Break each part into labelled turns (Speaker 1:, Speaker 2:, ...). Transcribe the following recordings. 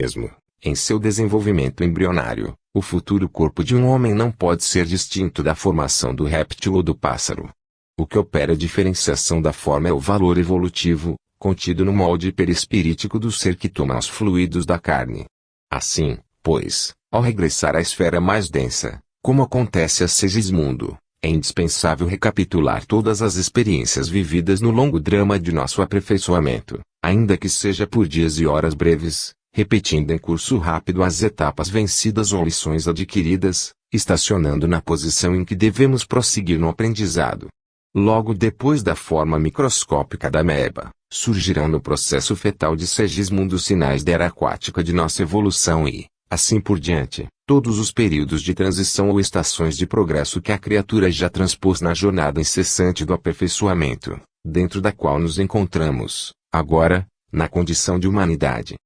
Speaker 1: Mesmo em seu desenvolvimento embrionário, o futuro corpo de um homem não pode ser distinto da formação do réptil ou do pássaro. O que opera a diferenciação da forma é o valor evolutivo, contido no molde perispirítico do ser que toma os fluidos da carne. Assim, pois, ao regressar à esfera mais densa, como acontece a Segismundo, é indispensável recapitular todas as experiências vividas no longo drama de nosso aperfeiçoamento, ainda que seja por dias e horas breves, repetindo em curso rápido as etapas vencidas ou lições adquiridas, estacionando na posição em que devemos prosseguir no aprendizado. Logo depois da forma microscópica da ameba, surgirão no processo fetal de Segismundo sinais da era aquática de nossa evolução e, assim por diante, todos os períodos de transição ou estações de progresso que a criatura já transpôs na jornada incessante do aperfeiçoamento, dentro da qual nos encontramos, agora, na condição de humanidade.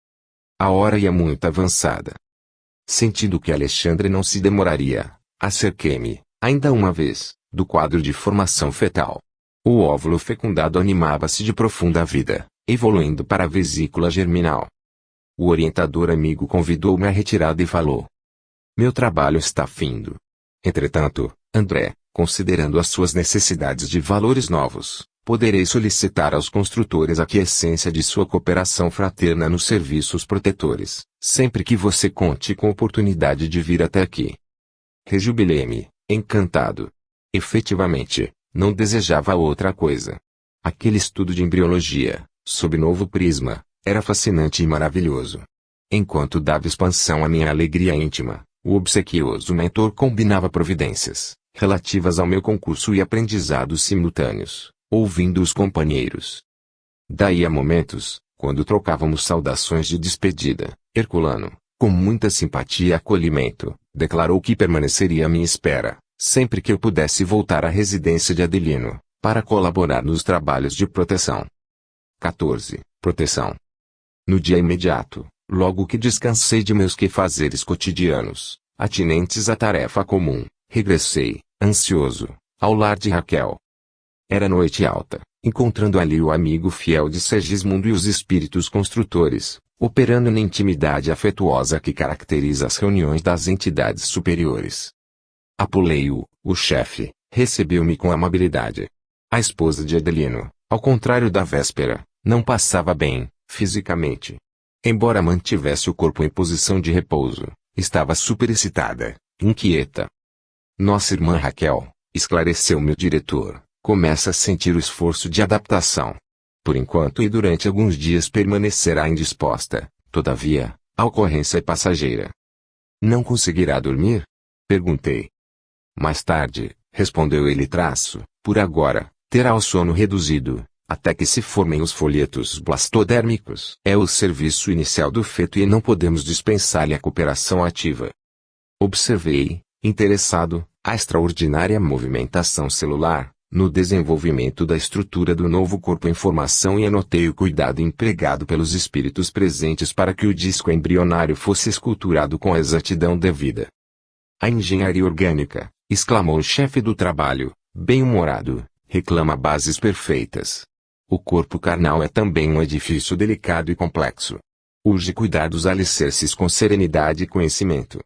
Speaker 1: A hora ia muito avançada. Sentindo que Alexandre não se demoraria, acerquei-me, ainda uma vez, do quadro de formação fetal. O óvulo fecundado animava-se de profunda vida, evoluindo para a vesícula germinal. O orientador amigo convidou-me à retirada e falou: "Meu trabalho está findo. Entretanto, André, considerando as suas necessidades de valores novos, poderei solicitar aos construtores a aquiescência de sua cooperação fraterna nos serviços protetores, sempre que você conte com oportunidade de vir até aqui." Rejubilei-me, encantado. Efetivamente, não desejava outra coisa. Aquele estudo de embriologia, sob novo prisma, era fascinante e maravilhoso. Enquanto dava expansão à minha alegria íntima, o obsequioso mentor combinava providências, relativas ao meu concurso e aprendizados simultâneos, ouvindo os companheiros. Daí a momentos, quando trocávamos saudações de despedida, Herculano, com muita simpatia e acolhimento, declarou que permaneceria à minha espera, sempre que eu pudesse voltar à residência de Adelino, para colaborar nos trabalhos de proteção. 14. Proteção. No dia imediato, logo que descansei de meus quefazeres cotidianos, atinentes à tarefa comum, regressei, ansioso, ao lar de Raquel. Era noite alta, encontrando ali o amigo fiel de Segismundo e os espíritos construtores, operando na intimidade afetuosa que caracteriza as reuniões das entidades superiores. Apuleio, o chefe, recebeu-me com amabilidade. A esposa de Adelino, ao contrário da véspera, não passava bem, fisicamente. Embora mantivesse o corpo em posição de repouso, estava superexcitada, inquieta. Nossa irmã Raquel, esclareceu-me o diretor, começa a sentir o esforço de adaptação. Por enquanto e durante alguns dias permanecerá indisposta, todavia, a ocorrência é passageira. Não conseguirá dormir? Perguntei. Mais tarde, respondeu ele por agora, terá o sono reduzido, até que se formem os folhetos blastodérmicos. É o serviço inicial do feto e não podemos dispensar-lhe a cooperação ativa. Observei, interessado, a extraordinária movimentação celular, no desenvolvimento da estrutura do novo corpo em formação e anotei o cuidado empregado pelos espíritos presentes para que o disco embrionário fosse esculturado com a exatidão devida. A engenharia orgânica, exclamou o chefe do trabalho, bem-humorado, reclama bases perfeitas. O corpo carnal é também um edifício delicado e complexo. Urge cuidar dos alicerces com serenidade e conhecimento.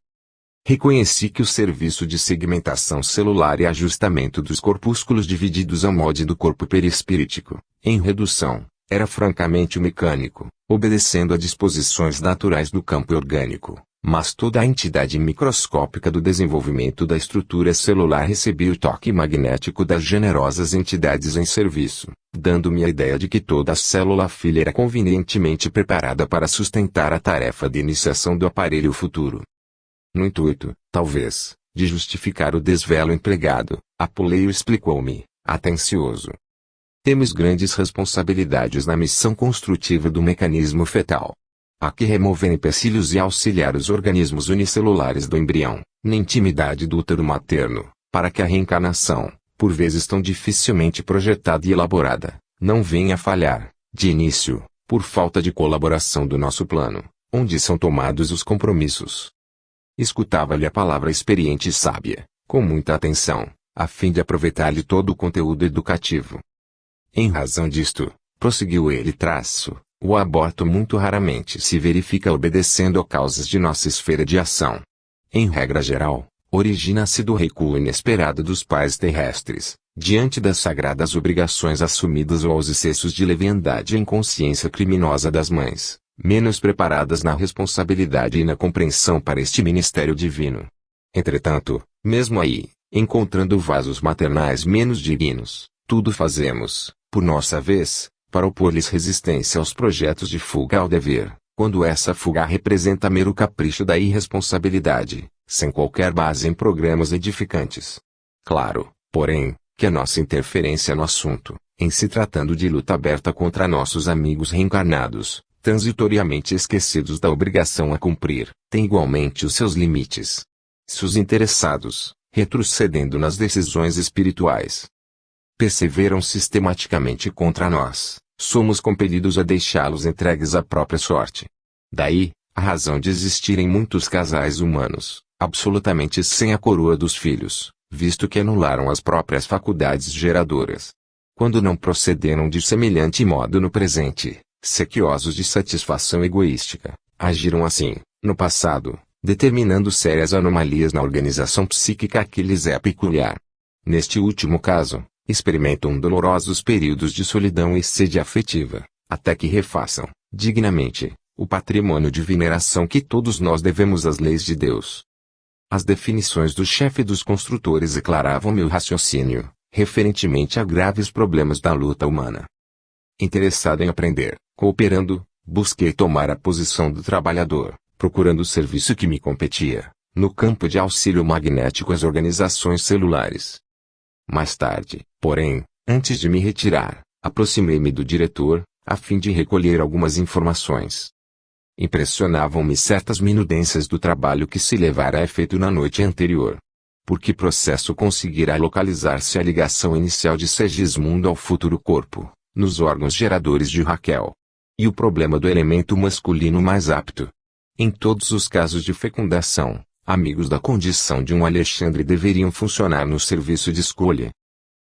Speaker 1: Reconheci que o serviço de segmentação celular e ajustamento dos corpúsculos divididos ao molde do corpo perispirítico, em redução, era francamente mecânico, obedecendo a disposições naturais do campo orgânico, mas toda a entidade microscópica do desenvolvimento da estrutura celular recebia o toque magnético das generosas entidades em serviço, dando-me a ideia de que toda a célula filha era convenientemente preparada para sustentar a tarefa de iniciação do aparelho futuro. No intuito, talvez, de justificar o desvelo empregado, Apuleio explicou-me, atencioso. Temos grandes responsabilidades na missão construtiva do mecanismo fetal. Há que remover empecilhos e auxiliar os organismos unicelulares do embrião, na intimidade do útero materno, para que a reencarnação, por vezes tão dificilmente projetada e elaborada, não venha a falhar, de início, por falta de colaboração do nosso plano, onde são tomados os compromissos. Escutava-lhe a palavra experiente e sábia, com muita atenção, a fim de aproveitar-lhe todo o conteúdo educativo. Em razão disto, prosseguiu ele, O aborto muito raramente se verifica obedecendo a causas de nossa esfera de ação. Em regra geral, origina-se do recuo inesperado dos pais terrestres, diante das sagradas obrigações assumidas ou aos excessos de leviandade e inconsciência criminosa das mães, menos preparadas na responsabilidade e na compreensão para este ministério divino. Entretanto, mesmo aí, encontrando vasos maternais menos divinos, tudo fazemos, por nossa vez, para opor-lhes resistência aos projetos de fuga ao dever, quando essa fuga representa mero capricho da irresponsabilidade, sem qualquer base em programas edificantes. Claro, porém, que a nossa interferência no assunto, em se tratando de luta aberta contra nossos amigos reencarnados, transitoriamente esquecidos da obrigação a cumprir, tem igualmente os seus limites. Se os interessados, retrocedendo nas decisões espirituais, perseveram sistematicamente contra nós, somos compelidos a deixá-los entregues à própria sorte. Daí, a razão de existirem muitos casais humanos, absolutamente sem a coroa dos filhos, visto que anularam as próprias faculdades geradoras. Quando não procederam de semelhante modo no presente, sequiosos de satisfação egoística, agiram assim, no passado, determinando sérias anomalias na organização psíquica que lhes é peculiar. Neste último caso, experimentam dolorosos períodos de solidão e sede afetiva, até que refaçam, dignamente, o patrimônio de veneração que todos nós devemos às leis de Deus. As definições do chefe dos construtores declaravam meu raciocínio, referentemente a graves problemas da luta humana. Interessado em aprender, cooperando, busquei tomar a posição do trabalhador, procurando o serviço que me competia, no campo de auxílio magnético às organizações celulares. Mais tarde, porém, antes de me retirar, aproximei-me do diretor, a fim de recolher algumas informações. Impressionavam-me certas minudências do trabalho que se levara a efeito na noite anterior. Por que processo conseguirá localizar-se a ligação inicial de Segismundo ao futuro corpo, nos órgãos geradores de Raquel? E o problema do elemento masculino mais apto? Em todos os casos de fecundação, amigos da condição de um Alexandre deveriam funcionar no serviço de escolha.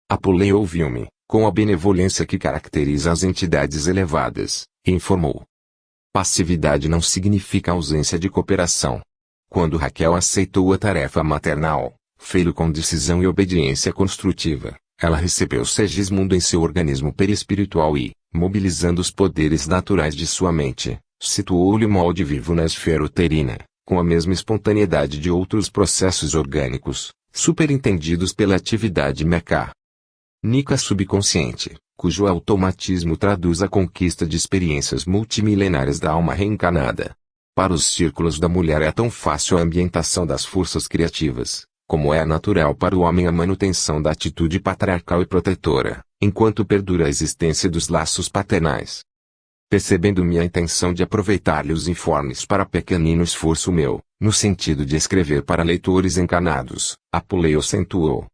Speaker 1: Apolei ouviu-me, com a benevolência que caracteriza as entidades elevadas, e informou. Passividade não significa ausência de cooperação. Quando Raquel aceitou a tarefa maternal, fê-lo com decisão e obediência construtiva, ela recebeu Segismundo em seu organismo perispiritual e, mobilizando os poderes naturais de sua mente, situou-lhe o molde vivo na esfera uterina, com a mesma espontaneidade de outros processos orgânicos, superintendidos pela atividade mecânica subconsciente, cujo automatismo traduz a conquista de experiências multimilenárias da alma reencarnada. Para os círculos da mulher é tão fácil a ambientação das forças criativas, como é natural para o homem a manutenção da atitude patriarcal e protetora, enquanto perdura a existência dos laços paternais. Percebendo minha intenção de aproveitar-lhe os informes para pequenino esforço meu, no sentido de escrever para leitores encarnados, Apolei acentuou.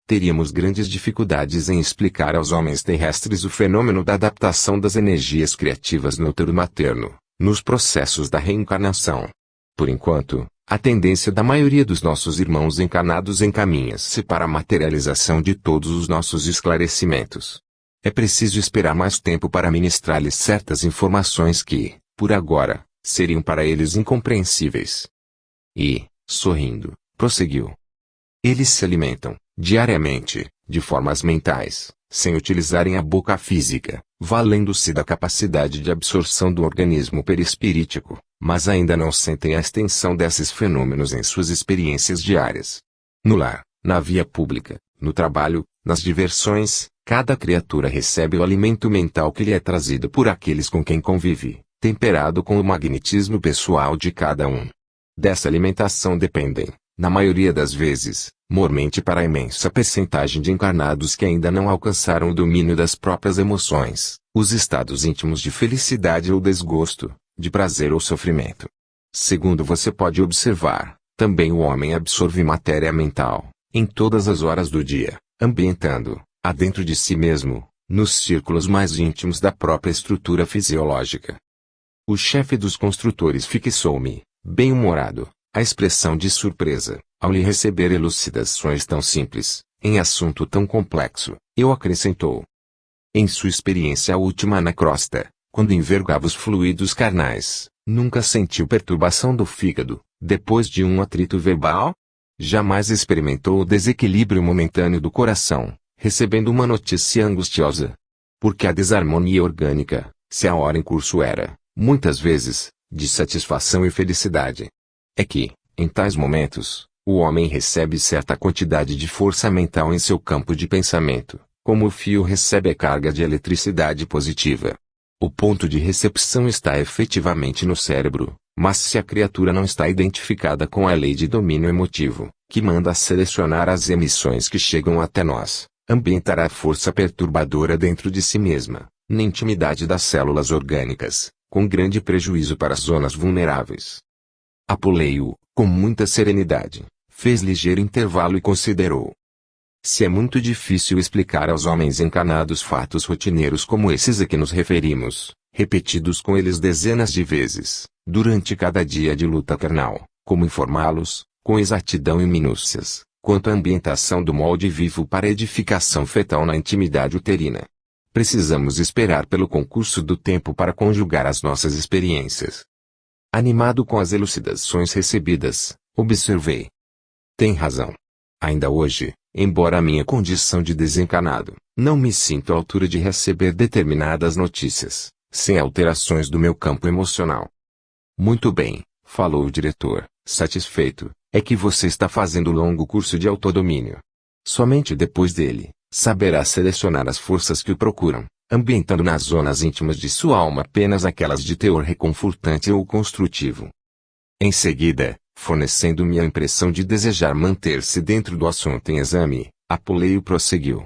Speaker 1: Teríamos grandes dificuldades em explicar aos homens terrestres o fenômeno da adaptação das energias criativas no útero materno, nos processos da reencarnação. Por enquanto, a tendência da maioria dos nossos irmãos encarnados encaminha-se para a materialização de todos os nossos esclarecimentos. É preciso esperar mais tempo para ministrar-lhes certas informações que, por agora, seriam para eles incompreensíveis. E, sorrindo, prosseguiu. Eles se alimentam, diariamente, de formas mentais, sem utilizarem a boca física, valendo-se da capacidade de absorção do organismo perispirítico, mas ainda não sentem a extensão desses fenômenos em suas experiências diárias. No lar, na via pública, no trabalho, nas diversões, cada criatura recebe o alimento mental que lhe é trazido por aqueles com quem convive, temperado com o magnetismo pessoal de cada um. Dessa alimentação dependem, na maioria das vezes, mormente para a imensa percentagem de encarnados que ainda não alcançaram o domínio das próprias emoções, os estados íntimos de felicidade ou desgosto, de prazer ou sofrimento. Segundo você pode observar, também o homem absorve matéria mental, em todas as horas do dia, ambientando-a dentro de si mesmo, nos círculos mais íntimos da própria estrutura fisiológica. O chefe dos construtores fixou-me, bem-humorado, a expressão de surpresa, ao lhe receber elucidações tão simples, em assunto tão complexo, eu acrescentou. Em sua experiência última na crosta, quando envergava os fluidos carnais, nunca sentiu perturbação do fígado, depois de um atrito verbal? Jamais experimentou o desequilíbrio momentâneo do coração, recebendo uma notícia angustiosa. Porque a desarmonia orgânica, se a hora em curso era, muitas vezes, de satisfação e felicidade. É que, em tais momentos, o homem recebe certa quantidade de força mental em seu campo de pensamento, como o fio recebe a carga de eletricidade positiva. O ponto de recepção está efetivamente no cérebro, mas se a criatura não está identificada com a lei de domínio emotivo, que manda selecionar as emissões que chegam até nós, ambientará a força perturbadora dentro de si mesma, na intimidade das células orgânicas, com grande prejuízo para as zonas vulneráveis. Apuleio, com muita serenidade, fez ligeiro intervalo e considerou. Se é muito difícil explicar aos homens encanados fatos rotineiros como esses a que nos referimos, repetidos com eles dezenas de vezes, durante cada dia de luta carnal, como informá-los, com exatidão e minúcias, quanto à ambientação do molde vivo para edificação fetal na intimidade uterina. Precisamos esperar pelo concurso do tempo para conjugar as nossas experiências. Animado com as elucidações recebidas, observei. Tem razão. Ainda hoje, embora a minha condição de desencanado, não me sinto à altura de receber determinadas notícias, sem alterações do meu campo emocional. Muito bem, falou o diretor, satisfeito, é que você está fazendo longo curso de autodomínio. Somente depois dele, saberá selecionar as forças que o procuram, ambientando nas zonas íntimas de sua alma apenas aquelas de teor reconfortante ou construtivo. Em seguida, fornecendo-me a impressão de desejar manter-se dentro do assunto em exame, Apuleio prosseguiu.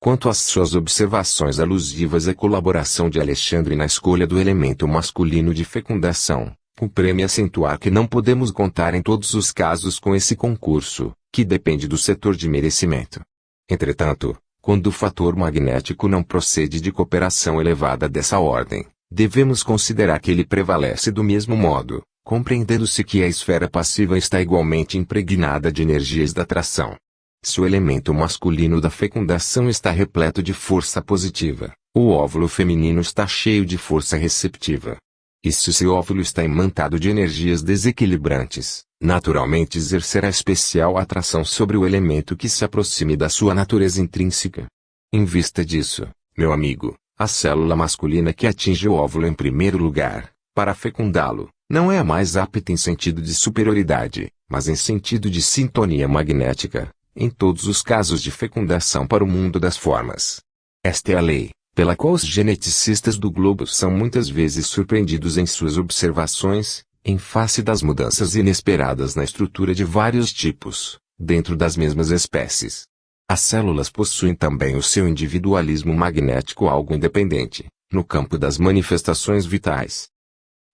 Speaker 1: Quanto às suas observações alusivas à colaboração de Alexandre na escolha do elemento masculino de fecundação, cumpre-me acentuar que não podemos contar em todos os casos com esse concurso, que depende do setor de merecimento. Entretanto, quando o fator magnético não procede de cooperação elevada dessa ordem, devemos considerar que ele prevalece do mesmo modo, compreendendo-se que a esfera passiva está igualmente impregnada de energias da atração. Se o elemento masculino da fecundação está repleto de força positiva, o óvulo feminino está cheio de força receptiva. E se o seu óvulo está imantado de energias desequilibrantes, naturalmente exercerá especial atração sobre o elemento que se aproxime da sua natureza intrínseca. Em vista disso, meu amigo, a célula masculina que atinge o óvulo em primeiro lugar, para fecundá-lo, não é a mais apta em sentido de superioridade, mas em sentido de sintonia magnética, em todos os casos de fecundação para o mundo das formas. Esta é a lei, pela qual os geneticistas do globo são muitas vezes surpreendidos em suas observações, em face das mudanças inesperadas na estrutura de vários tipos, dentro das mesmas espécies. As células possuem também o seu individualismo magnético algo independente, no campo das manifestações vitais.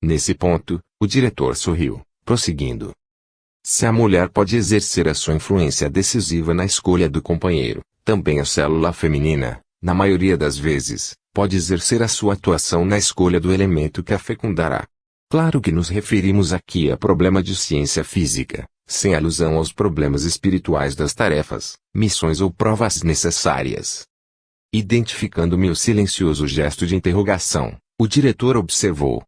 Speaker 1: Nesse ponto, o diretor sorriu, prosseguindo. Se a mulher pode exercer a sua influência decisiva na escolha do companheiro, também a célula feminina, na maioria das vezes, pode exercer a sua atuação na escolha do elemento que a fecundará. Claro que nos referimos aqui a problema de ciência física, sem alusão aos problemas espirituais das tarefas, missões ou provas necessárias. Identificando meu silencioso gesto de interrogação, o diretor observou.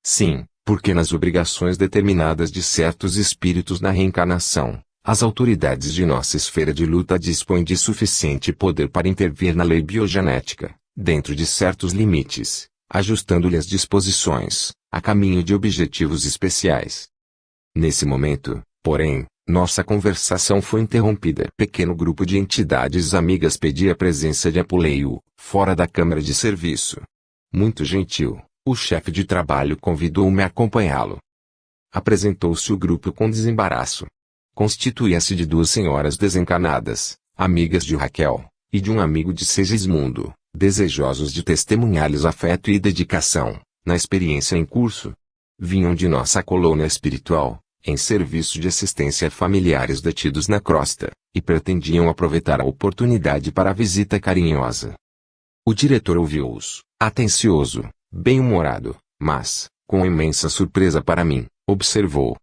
Speaker 1: Sim, porque nas obrigações determinadas de certos espíritos na reencarnação, as autoridades de nossa esfera de luta dispõem de suficiente poder para intervir na lei biogenética, dentro de certos limites, ajustando-lhe as disposições, a caminho de objetivos especiais. Nesse momento, porém, nossa conversação foi interrompida. Pequeno grupo de entidades amigas pedia a presença de Apuleio, fora da câmara de serviço. Muito gentil, o chefe de trabalho convidou-me a acompanhá-lo. Apresentou-se o grupo com desembaraço. Constituía-se de duas senhoras desencanadas, amigas de Raquel, e de um amigo de Segismundo, desejosos de testemunhar-lhes afeto e dedicação, na experiência em curso. Vinham de nossa colônia espiritual, em serviço de assistência a familiares detidos na crosta, e pretendiam aproveitar a oportunidade para a visita carinhosa. O diretor ouviu-os, atencioso, bem-humorado, mas, com imensa surpresa para mim, observou.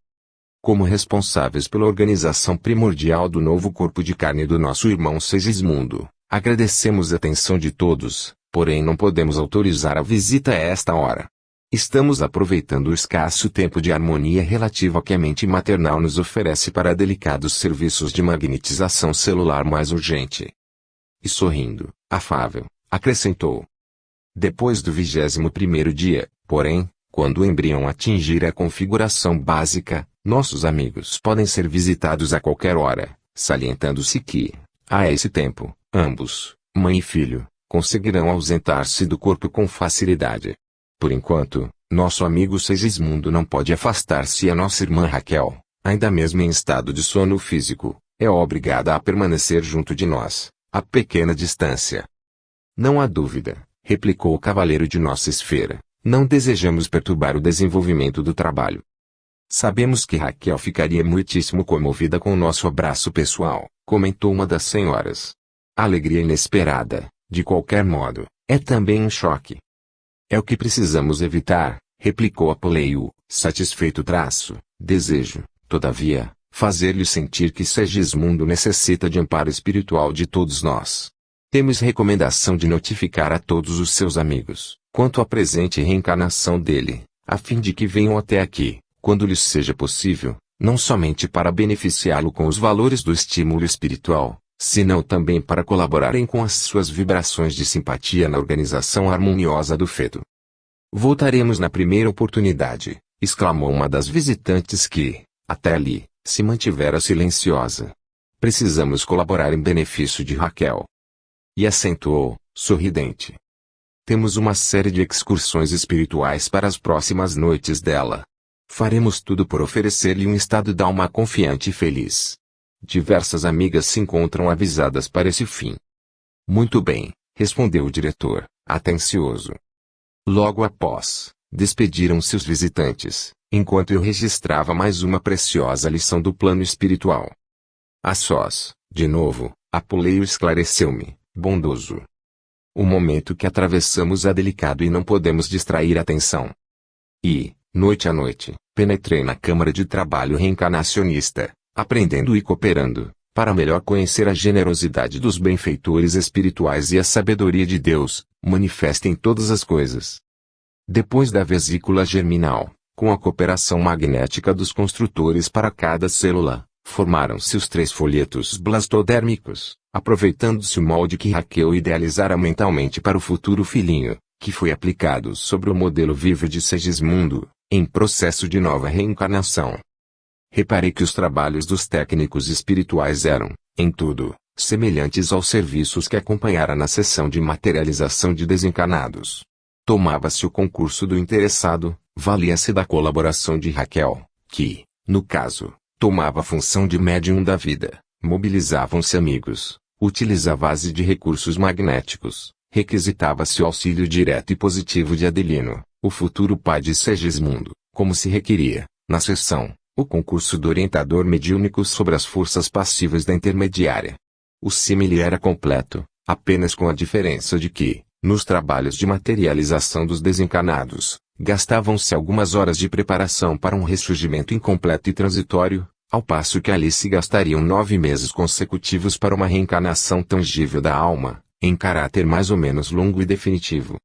Speaker 1: Como responsáveis pela organização primordial do novo corpo de carne do nosso irmão Segismundo, agradecemos a atenção de todos, porém não podemos autorizar a visita a esta hora. Estamos aproveitando o escasso tempo de harmonia relativa que a mente maternal nos oferece para delicados serviços de magnetização celular mais urgente. E sorrindo, afável, acrescentou. Depois do 21º dia, porém, quando o embrião atingir a configuração básica, nossos amigos podem ser visitados a qualquer hora, salientando-se que, a esse tempo, ambos, mãe e filho, conseguirão ausentar-se do corpo com facilidade. Por enquanto, nosso amigo Segismundo não pode afastar-se e a nossa irmã Raquel, ainda mesmo em estado de sono físico, é obrigada a permanecer junto de nós, a pequena distância. Não há dúvida, replicou o cavaleiro de nossa esfera, não desejamos perturbar o desenvolvimento do trabalho. Sabemos que Raquel ficaria muitíssimo comovida com o nosso abraço pessoal, comentou uma das senhoras. A alegria inesperada, de qualquer modo, é também um choque. É o que precisamos evitar, replicou Apoleio, satisfeito. Desejo, todavia, fazer-lhe sentir que Segismundo necessita de amparo espiritual de todos nós. Temos recomendação de notificar a todos os seus amigos, quanto à presente reencarnação dele, a fim de que venham até aqui, quando lhes seja possível, não somente para beneficiá-lo com os valores do estímulo espiritual, senão também para colaborarem com as suas vibrações de simpatia na organização harmoniosa do feto. Voltaremos na primeira oportunidade, exclamou uma das visitantes que, até ali, se mantivera silenciosa. Precisamos colaborar em benefício de Raquel. E acentuou, sorridente. Temos uma série de excursões espirituais para as próximas noites dela. Faremos tudo por oferecer-lhe um estado d'alma confiante e feliz. Diversas amigas se encontram avisadas para esse fim. Muito bem, respondeu o diretor, atencioso. Logo após, despediram-se os visitantes, enquanto eu registrava mais uma preciosa lição do plano espiritual. A sós, de novo, Apoleio esclareceu-me, bondoso. O momento que atravessamos é delicado e não podemos distrair a atenção. E, noite a noite, penetrei na Câmara de Trabalho Reencarnacionista, aprendendo e cooperando, para melhor conhecer a generosidade dos benfeitores espirituais e a sabedoria de Deus, manifesta em todas as coisas. Depois da vesícula germinal, com a cooperação magnética dos construtores para cada célula, formaram-se os 3 folhetos blastodérmicos, aproveitando-se o molde que Raquel idealizara mentalmente para o futuro filhinho, que foi aplicado sobre o modelo vivo de Segismundo, em processo de nova reencarnação. Reparei que os trabalhos dos técnicos espirituais eram, em tudo, semelhantes aos serviços que acompanhara na sessão de materialização de desencarnados. Tomava-se o concurso do interessado, valia-se da colaboração de Raquel, que, no caso, tomava a função de médium da vida, mobilizavam-se amigos, utilizava a base de recursos magnéticos, requisitava-se o auxílio direto e positivo de Adelino, o futuro pai de Segismundo, como se requeria, na sessão, o concurso do orientador mediúnico sobre as forças passivas da intermediária. O símile era completo, apenas com a diferença de que, nos trabalhos de materialização dos desencarnados, gastavam-se algumas horas de preparação para um ressurgimento incompleto e transitório, ao passo que ali se gastariam 9 meses consecutivos para uma reencarnação tangível da alma, em caráter mais ou menos longo e definitivo.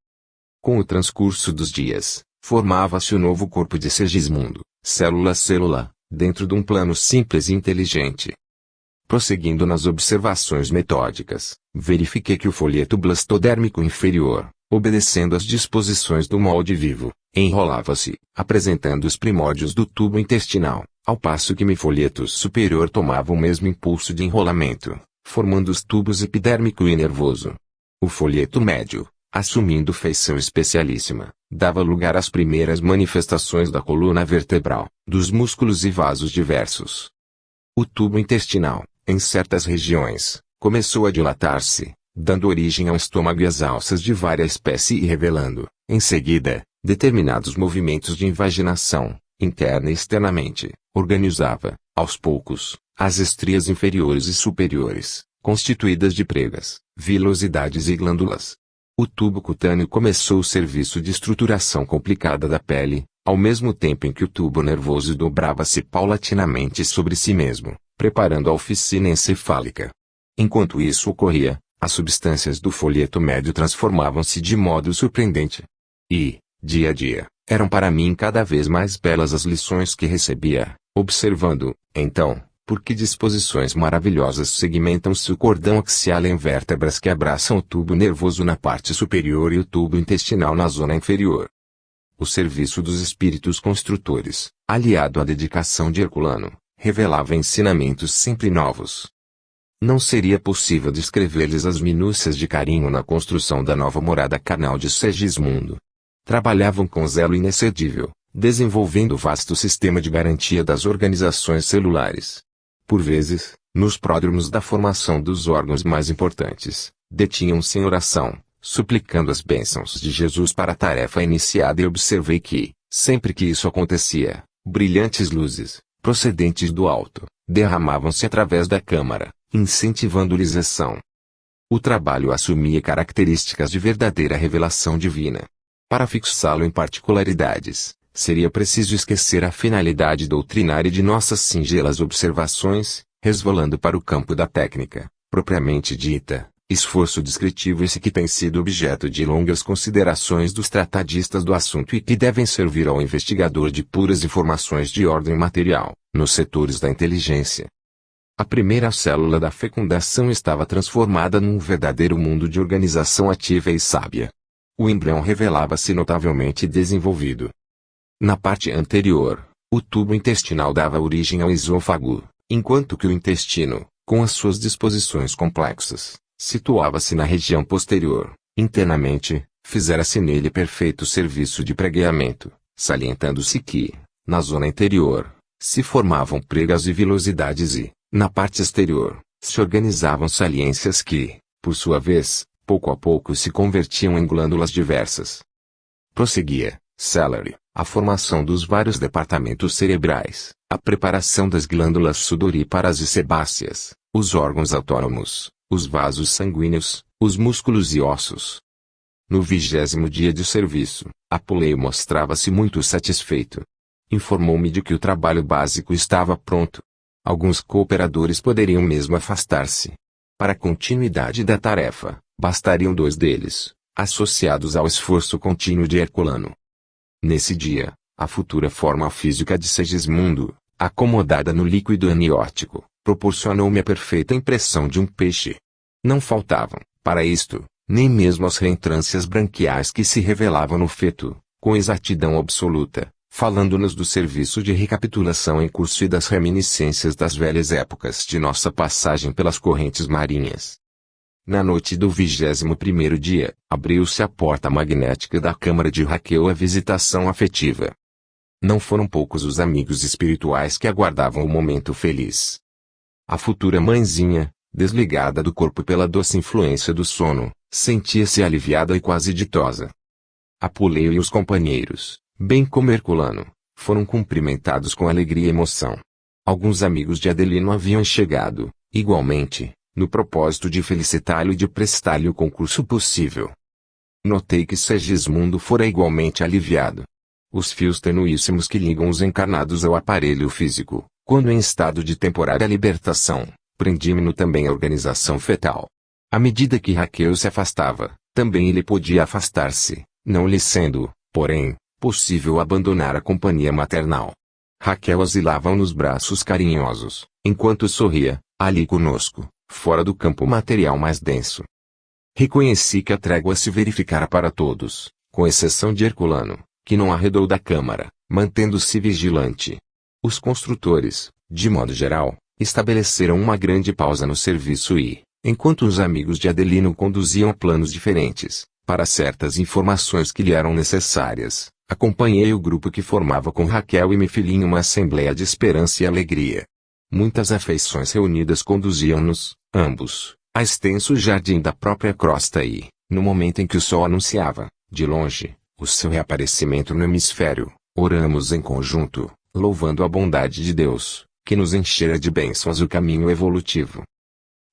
Speaker 1: Com o transcurso dos dias, formava-se o novo corpo de Segismundo, célula a célula, dentro de um plano simples e inteligente. Prosseguindo nas observações metódicas, verifiquei que o folheto blastodérmico inferior, obedecendo às disposições do molde vivo, enrolava-se, apresentando os primórdios do tubo intestinal, ao passo que meu folheto superior tomava o mesmo impulso de enrolamento, formando os tubos epidérmico e nervoso. O folheto médio, assumindo feição especialíssima, dava lugar às primeiras manifestações da coluna vertebral, dos músculos e vasos diversos. O tubo intestinal, em certas regiões, começou a dilatar-se, dando origem ao estômago e às alças de várias espécies e revelando, em seguida, determinados movimentos de invaginação, interna e externamente, organizava, aos poucos, as estrias inferiores e superiores, constituídas de pregas, vilosidades e glândulas. O tubo cutâneo começou o serviço de estruturação complicada da pele, ao mesmo tempo em que o tubo nervoso dobrava-se paulatinamente sobre si mesmo, preparando a oficina encefálica. Enquanto isso ocorria, As substâncias do folheto médio transformavam-se de modo surpreendente. E, dia a dia, eram para mim cada vez mais belas as lições que recebia, observando, então, por que disposições maravilhosas segmentam-se o cordão axial em vértebras que abraçam o tubo nervoso na parte superior e o tubo intestinal na zona inferior. O serviço dos espíritos construtores, aliado à dedicação de Herculano, revelava ensinamentos sempre novos. Não seria possível descrever-lhes as minúcias de carinho na construção da nova morada carnal de Segismundo. Trabalhavam com zelo inexcedível, desenvolvendo o vasto sistema de garantia das organizações celulares. Por vezes, nos pródromos da formação dos órgãos mais importantes, detinham-se em oração, suplicando as bênçãos de Jesus para a tarefa iniciada, e observei que, sempre que isso acontecia, brilhantes luzes, procedentes do alto, derramavam-se através da câmara, incentivando-lhes ação. O trabalho assumia características de verdadeira revelação divina. Para fixá-lo em particularidades, seria preciso esquecer a finalidade doutrinária de nossas singelas observações, resvalando para o campo da técnica, propriamente dita, esforço descritivo esse que tem sido objeto de longas considerações dos tratadistas do assunto e que devem servir ao investigador de puras informações de ordem material, nos setores da inteligência. A primeira célula da fecundação estava transformada num verdadeiro mundo de organização ativa e sábia. O embrião revelava-se notavelmente desenvolvido. Na parte anterior, o tubo intestinal dava origem ao esôfago, enquanto que o intestino, com as suas disposições complexas, situava-se na região posterior. Internamente, fizera-se nele perfeito serviço de pregueamento, salientando-se que, na zona interior, se formavam pregas e vilosidades e, na parte exterior, se organizavam saliências que, por sua vez, pouco a pouco se convertiam em glândulas diversas. Prosseguia, Celery, a formação dos vários departamentos cerebrais, a preparação das glândulas sudoríparas e sebáceas, os órgãos autônomos, os vasos sanguíneos, os músculos e ossos. No 20º dia de serviço, Apuleio mostrava-se muito satisfeito. Informou-me de que o trabalho básico estava pronto. Alguns cooperadores poderiam mesmo afastar-se. Para a continuidade da tarefa, bastariam 2 deles, associados ao esforço contínuo de Herculano. Nesse dia, a futura forma física de Segismundo, acomodada no líquido amniótico, proporcionou-me a perfeita impressão de um peixe. Não faltavam, para isto, nem mesmo as reentrâncias branquiais que se revelavam no feto, com exatidão absoluta, falando-nos do serviço de recapitulação em curso e das reminiscências das velhas épocas de nossa passagem pelas correntes marinhas. Na noite do 21º dia, abriu-se a porta magnética da câmara de Raquel à visitação afetiva. Não foram poucos os amigos espirituais que aguardavam o momento feliz. A futura mãezinha, desligada do corpo pela doce influência do sono, sentia-se aliviada e quase ditosa. Apuleio e os companheiros, bem como Herculano, foram cumprimentados com alegria e emoção. Alguns amigos de Adelino haviam chegado, igualmente, no propósito de felicitá-lo e de prestar-lhe o concurso possível. Notei que Segismundo fora igualmente aliviado. Os fios tenuíssimos que ligam os encarnados ao aparelho físico, quando em estado de temporária libertação, prendiam-no também a organização fetal. À medida que Raquel se afastava, também ele podia afastar-se, não lhe sendo, porém, possível abandonar a companhia maternal. Raquel asilava-o nos braços carinhosos, enquanto sorria, ali conosco, fora do campo material mais denso. Reconheci que a trégua se verificara para todos, com exceção de Herculano, que não arredou da câmara, mantendo-se vigilante. Os construtores, de modo geral, estabeleceram uma grande pausa no serviço e, enquanto os amigos de Adelino conduziam planos diferentes, para certas informações que lhe eram necessárias, acompanhei o grupo que formava com Raquel e meu filhinho uma assembleia de esperança e alegria. Muitas afeições reunidas conduziam-nos, ambos, a extenso jardim da própria crosta e, no momento em que o sol anunciava, de longe, o seu reaparecimento no hemisfério, oramos em conjunto, louvando a bondade de Deus, que nos enchera de bênçãos o caminho evolutivo.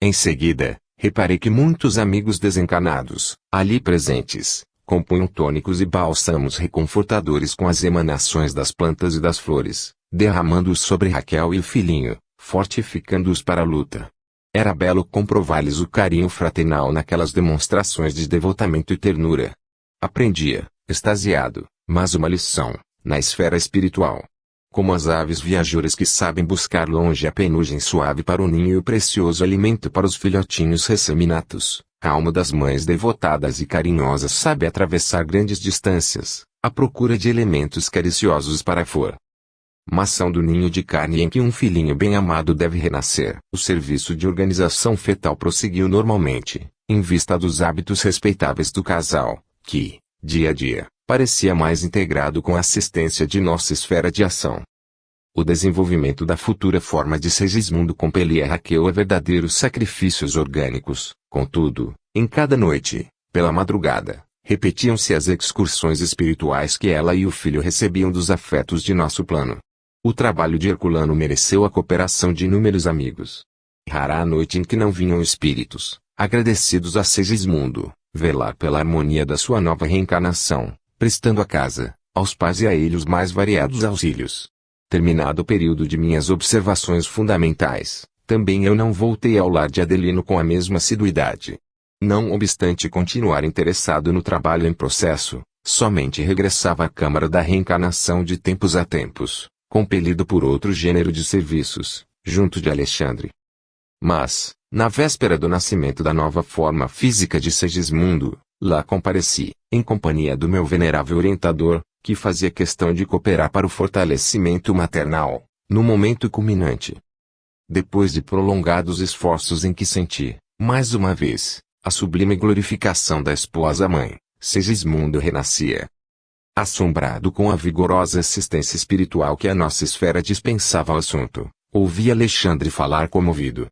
Speaker 1: Em seguida, reparei que muitos amigos desencarnados, ali presentes, compunham tônicos e bálsamos reconfortadores com as emanações das plantas e das flores, derramando-os sobre Raquel e o filhinho, fortificando-os para a luta. Era belo comprovar-lhes o carinho fraternal naquelas demonstrações de devotamento e ternura. Aprendia, extasiado, mais uma lição, na esfera espiritual. Como as aves viajoras que sabem buscar longe a penugem suave para o ninho e o precioso alimento para os filhotinhos recém-natos, a alma das mães devotadas e carinhosas sabe atravessar grandes distâncias, à procura de elementos cariciosos para a formação do ninho de carne em que um filhinho bem-amado deve renascer. O serviço de organização fetal prosseguiu normalmente, em vista dos hábitos respeitáveis do casal, que, dia a dia, parecia mais integrado com a assistência de nossa esfera de ação. O desenvolvimento da futura forma de Segismundo compelia Raquel a verdadeiros sacrifícios orgânicos. Contudo, em cada noite, pela madrugada, repetiam-se as excursões espirituais que ela e o filho recebiam dos afetos de nosso plano. O trabalho de Herculano mereceu a cooperação de inúmeros amigos. Rara a noite em que não vinham espíritos, agradecidos a Segismundo, velar pela harmonia da sua nova reencarnação, prestando à casa, aos pais e a ele os mais variados auxílios. Terminado o período de minhas observações fundamentais, também eu não voltei ao lar de Adelino com a mesma assiduidade. Não obstante continuar interessado no trabalho em processo, somente regressava à Câmara da Reencarnação de tempos a tempos, compelido por outro gênero de serviços, junto de Alexandre. Mas, na véspera do nascimento da nova forma física de Segismundo, lá compareci, em companhia do meu venerável orientador, que fazia questão de cooperar para o fortalecimento maternal, no momento culminante. Depois de prolongados esforços em que senti, mais uma vez, a sublime glorificação da esposa-mãe, Segismundo renascia. Assombrado com a vigorosa assistência espiritual que a nossa esfera dispensava ao assunto, ouvi Alexandre falar comovido.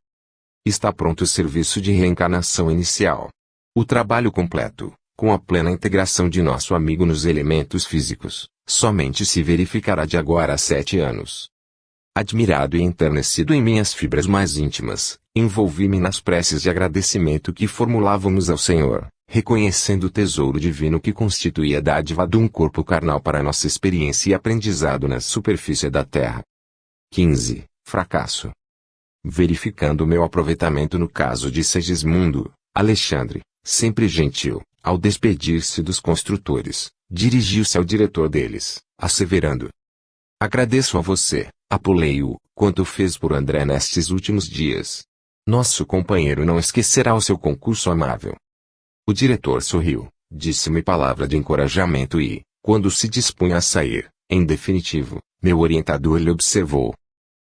Speaker 1: Está pronto o serviço de reencarnação inicial. O trabalho completo, com a plena integração de nosso amigo nos elementos físicos, somente se verificará de agora a 7 anos. Admirado e enternecido em minhas fibras mais íntimas, envolvi-me nas preces de agradecimento que formulávamos ao Senhor, reconhecendo o tesouro divino que constituía a dádiva de um corpo carnal para nossa experiência e aprendizado na superfície da terra. 15. Fracasso. Verificando meu aproveitamento no caso de Segismundo, Alexandre, sempre gentil, ao despedir-se dos construtores, dirigiu-se ao diretor deles, asseverando: agradeço a você, Apuleio, quanto fez por André nestes últimos dias. Nosso companheiro não esquecerá o seu concurso amável. O diretor sorriu, disse-me palavra de encorajamento e, quando se dispunha a sair, em definitivo, meu orientador lhe observou: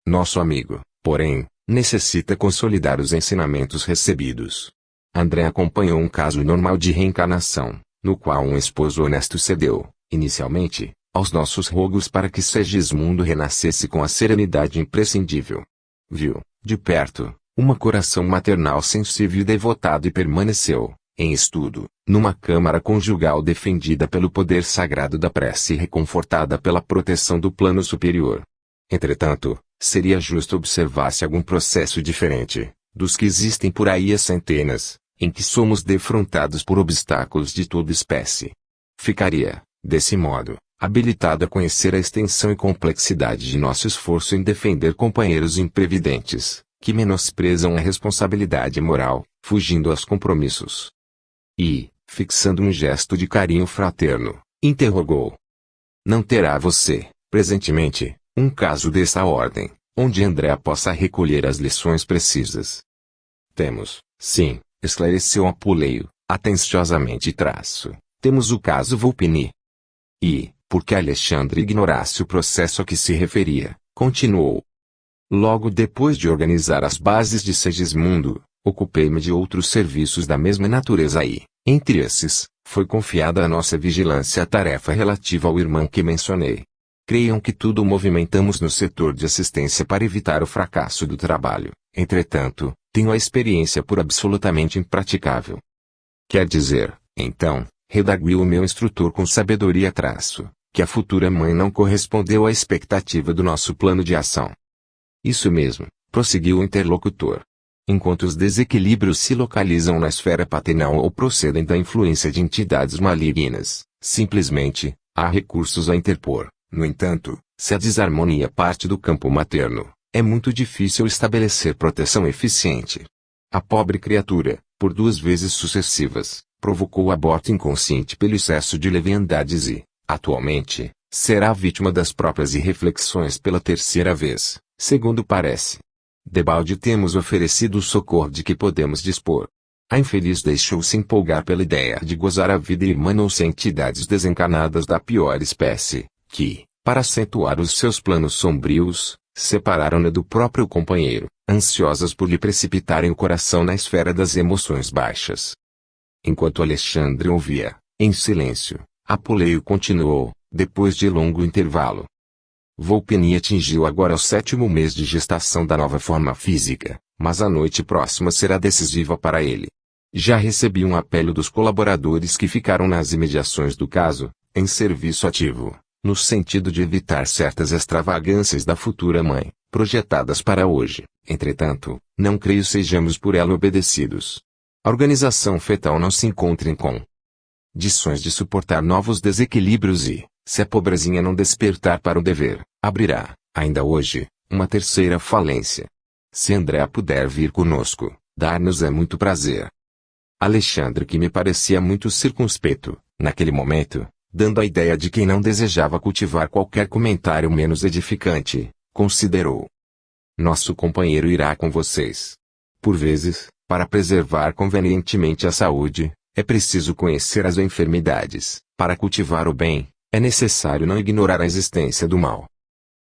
Speaker 1: nosso amigo, porém, necessita consolidar os ensinamentos recebidos. André acompanhou um caso normal de reencarnação, no qual um esposo honesto cedeu, inicialmente, aos nossos rogos para que Segismundo renascesse com a serenidade imprescindível. Viu, de perto, uma coração maternal sensível e devotado e permaneceu, em estudo, numa câmara conjugal defendida pelo poder sagrado da prece e reconfortada pela proteção do plano superior. Entretanto, seria justo observar-se algum processo diferente, dos que existem por aí a centenas, em que somos defrontados por obstáculos de toda espécie. Ficaria, desse modo, habilitado a conhecer a extensão e complexidade de nosso esforço em defender companheiros imprevidentes, que menosprezam a responsabilidade moral, fugindo aos compromissos. E, fixando um gesto de carinho fraterno, interrogou: não terá você, presentemente, um caso dessa ordem, onde André possa recolher as lições precisas? Temos, sim, esclareceu Apuleio, atenciosamente temos o caso Vulpini. E, porque Alexandre ignorasse o processo a que se referia, continuou: logo depois de organizar as bases de Segismundo, ocupei-me de outros serviços da mesma natureza e, entre esses, foi confiada à nossa vigilância a tarefa relativa ao irmão que mencionei. Creiam que tudo movimentamos no setor de assistência para evitar o fracasso do trabalho, entretanto, tenho a experiência por absolutamente impraticável. Quer dizer, então, redarguiu o meu instrutor com sabedoria que a futura mãe não correspondeu à expectativa do nosso plano de ação. Isso mesmo, prosseguiu o interlocutor. Enquanto os desequilíbrios se localizam na esfera paternal ou procedem da influência de entidades malignas, simplesmente, há recursos a interpor. No entanto, se a desarmonia parte do campo materno, é muito difícil estabelecer proteção eficiente. A pobre criatura, por 2 vezes sucessivas, provocou o aborto inconsciente pelo excesso de leviandades e, atualmente, será vítima das próprias irreflexões pela 3ª vez, segundo parece. Debalde temos oferecido o socorro de que podemos dispor. A infeliz deixou-se empolgar pela ideia de gozar a vida e irmanou-se a entidades desencanadas da pior espécie, que, para acentuar os seus planos sombrios, separaram-na do próprio companheiro, ansiosas por lhe precipitarem o coração na esfera das emoções baixas. Enquanto Alexandre ouvia, em silêncio, Apuleio continuou, depois de longo intervalo. Volpini atingiu agora o 7º mês de gestação da nova forma física, mas a noite próxima será decisiva para ele. Já recebi um apelo dos colaboradores que ficaram nas imediações do caso, em serviço ativo, no sentido de evitar certas extravagâncias da futura mãe, projetadas para hoje. Entretanto, não creio sejamos por ela obedecidos. A organização fetal não se encontra em condições de suportar novos desequilíbrios e, se a pobrezinha não despertar para o dever, abrirá, ainda hoje, uma 3ª falência. Se Andréa puder vir conosco, dar-nos muito prazer. Alexandre, que me parecia muito circunspecto, naquele momento, dando a ideia de quem não desejava cultivar qualquer comentário menos edificante, considerou: nosso companheiro irá com vocês. Por vezes, para preservar convenientemente a saúde, é preciso conhecer as enfermidades. Para cultivar o bem, é necessário não ignorar a existência do mal.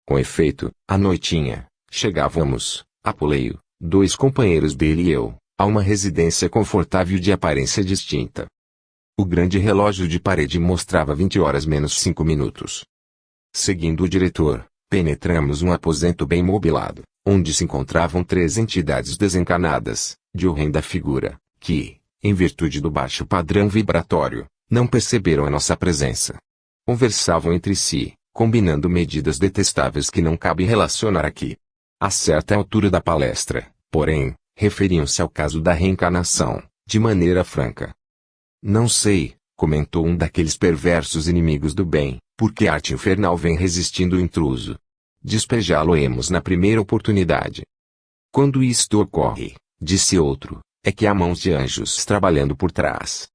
Speaker 1: Com efeito, à noitinha, chegávamos, Apuleio, 2 companheiros dele e eu, a uma residência confortável de aparência distinta. O grande relógio de parede mostrava 20 horas menos 5 minutos. Seguindo o diretor, penetramos um aposento bem mobilado, onde se encontravam 3 entidades desencanadas, de horrenda figura, que, em virtude do baixo padrão vibratório, não perceberam a nossa presença. Conversavam entre si, combinando medidas detestáveis que não cabe relacionar aqui. A certa altura da palestra, porém, referiam-se ao caso da reencarnação, de maneira franca. Não sei, comentou um daqueles perversos inimigos do bem, por que arte infernal vem resistindo o intruso. Despejá-lo-emos na primeira oportunidade. Quando isto ocorre, disse outro, é que há mãos de anjos trabalhando por trás.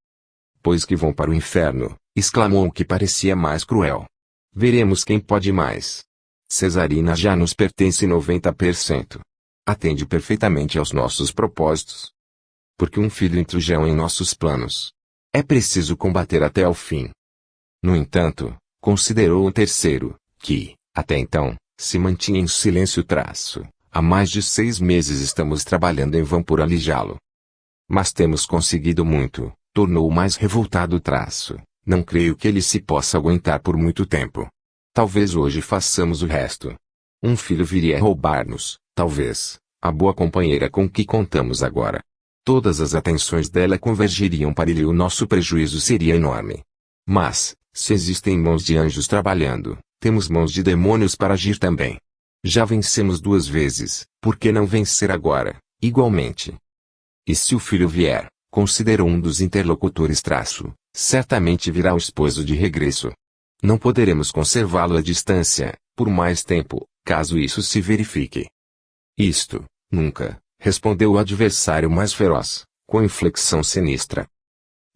Speaker 1: Pois que vão para o inferno, exclamou o que parecia mais cruel. Veremos quem pode mais. Cesarina já nos pertence 90%. Atende perfeitamente aos nossos propósitos. Porque um filho intrujão em nossos planos. É preciso combater até ao fim. No entanto, considerou o terceiro, que, até então, se mantinha em silêncio traço. Há mais de 6 meses estamos trabalhando em vão por alijá-lo. Mas temos conseguido muito, tornou o mais revoltado traço. Não creio que ele se possa aguentar por muito tempo. Talvez hoje façamos o resto. Um filho viria a roubar-nos, talvez, a boa companheira com que contamos agora. Todas as atenções dela convergiriam para ele e o nosso prejuízo seria enorme. Mas, se existem mãos de anjos trabalhando, temos mãos de demônios para agir também. Já vencemos 2 vezes, por que não vencer agora, igualmente? E se o filho vier, considerou um dos interlocutores traço, certamente virá o esposo de regresso. Não poderemos conservá-lo à distância, por mais tempo, caso isso se verifique. Isto, nunca, respondeu o adversário mais feroz, com inflexão sinistra.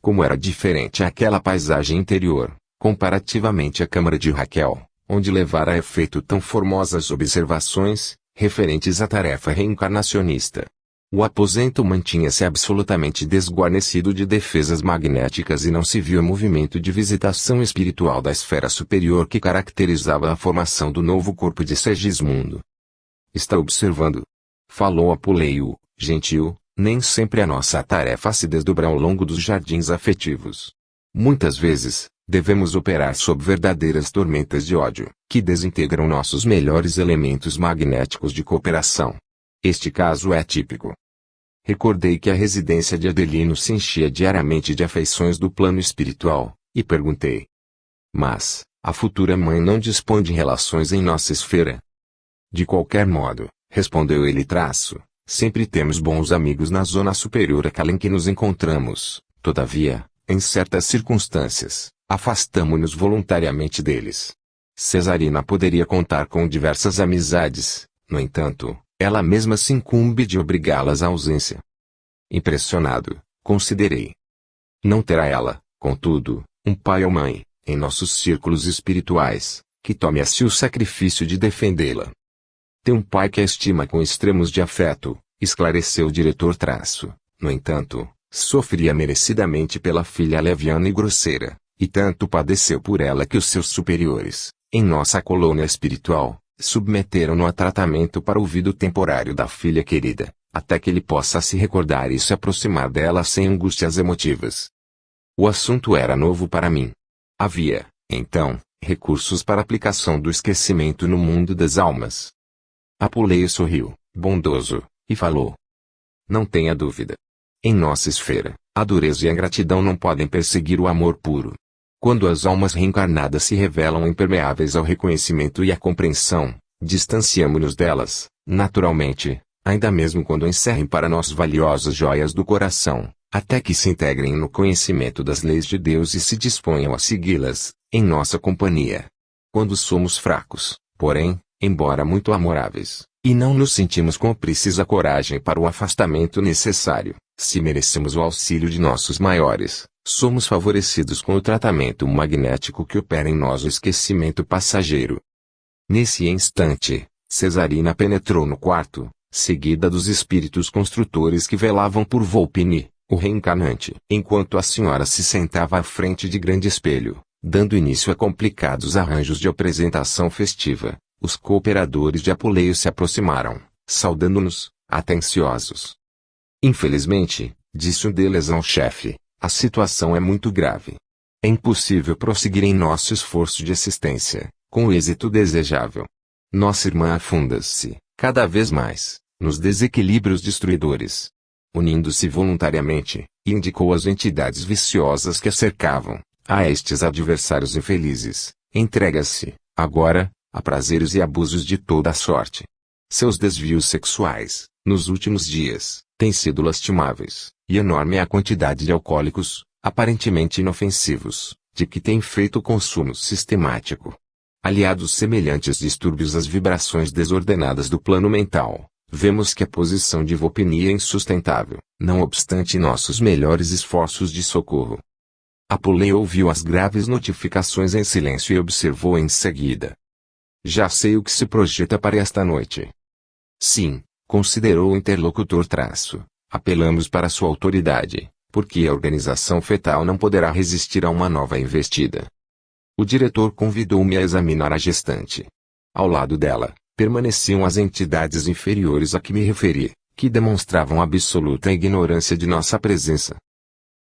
Speaker 1: Como era diferente aquela paisagem interior, comparativamente à câmara de Raquel, onde levara a efeito tão formosas observações, referentes à tarefa reencarnacionista. O aposento mantinha-se absolutamente desguarnecido de defesas magnéticas e não se viu o movimento de visitação espiritual da esfera superior que caracterizava a formação do novo corpo de Segismundo. Está observando? Falou Apuleio, gentil, nem sempre a nossa tarefa se desdobra ao longo dos jardins afetivos. Muitas vezes, devemos operar sob verdadeiras tormentas de ódio, que desintegram nossos melhores elementos magnéticos de cooperação. Este caso é típico. Recordei que a residência de Adelino se enchia diariamente de afeições do plano espiritual, e perguntei. Mas, a futura mãe não dispõe de relações em nossa esfera? De qualquer modo, respondeu ele traço, sempre temos bons amigos na zona superior àquela em que nos encontramos, todavia, em certas circunstâncias, afastamo-nos voluntariamente deles. Cesarina poderia contar com diversas amizades, no entanto, ela mesma se incumbe de obrigá-las à ausência. Impressionado, considerei. Não terá ela, contudo, um pai ou mãe, em nossos círculos espirituais, que tome a si o sacrifício de defendê-la. Tem um pai que a estima com extremos de afeto, esclareceu o diretor traço. No entanto, sofria merecidamente pela filha leviana e grosseira, e tanto padeceu por ela que os seus superiores, em nossa colônia espiritual, submeteram-no a tratamento para o ouvido temporário da filha querida, até que ele possa se recordar e se aproximar dela sem angústias emotivas. O assunto era novo para mim. Havia, então, recursos para aplicação do esquecimento no mundo das almas. Apuleio sorriu, bondoso, e falou. Não tenha dúvida. Em nossa esfera, a dureza e a ingratidão não podem perseguir o amor puro. Quando as almas reencarnadas se revelam impermeáveis ao reconhecimento e à compreensão, distanciamo-nos delas, naturalmente, ainda mesmo quando encerrem para nós valiosas joias do coração, até que se integrem no conhecimento das leis de Deus e se disponham a segui-las, em nossa companhia. Quando somos fracos, porém, embora muito amoráveis, e não nos sentimos com a precisa coragem para o afastamento necessário, se merecemos o auxílio de nossos maiores, somos favorecidos com o tratamento magnético que opera em nós o esquecimento passageiro. Nesse instante, Cesarina penetrou no quarto, seguida dos espíritos construtores que velavam por Volpini, o reencarnante. Enquanto a senhora se sentava à frente de grande espelho, dando início a complicados arranjos de apresentação festiva, os cooperadores de Apuleio se aproximaram, saudando-nos, atenciosos. Infelizmente, disse um deles ao chefe, a situação é muito grave. É impossível prosseguir em nosso esforço de assistência, com o êxito desejável. Nossa irmã afunda-se, cada vez mais, nos desequilíbrios destruidores. Unindo-se voluntariamente, indicou as entidades viciosas que a cercavam, a estes adversários infelizes, entrega-se, agora, a prazeres e abusos de toda a sorte. Seus desvios sexuais, nos últimos dias, têm sido lastimáveis, e enorme é a quantidade de alcoólicos, aparentemente inofensivos, de que tem feito consumo sistemático. Aliados semelhantes distúrbios às vibrações desordenadas do plano mental, vemos que a posição de Volpini é insustentável, não obstante nossos melhores esforços de socorro. Apuleio ouviu as graves notificações em silêncio e observou em seguida. Já sei o que se projeta para esta noite. Sim, considerou o interlocutor traço, apelamos para sua autoridade, porque a organização fetal não poderá resistir a uma nova investida. O diretor convidou-me a examinar a gestante. Ao lado dela, permaneciam as entidades inferiores a que me referi, que demonstravam absoluta ignorância de nossa presença.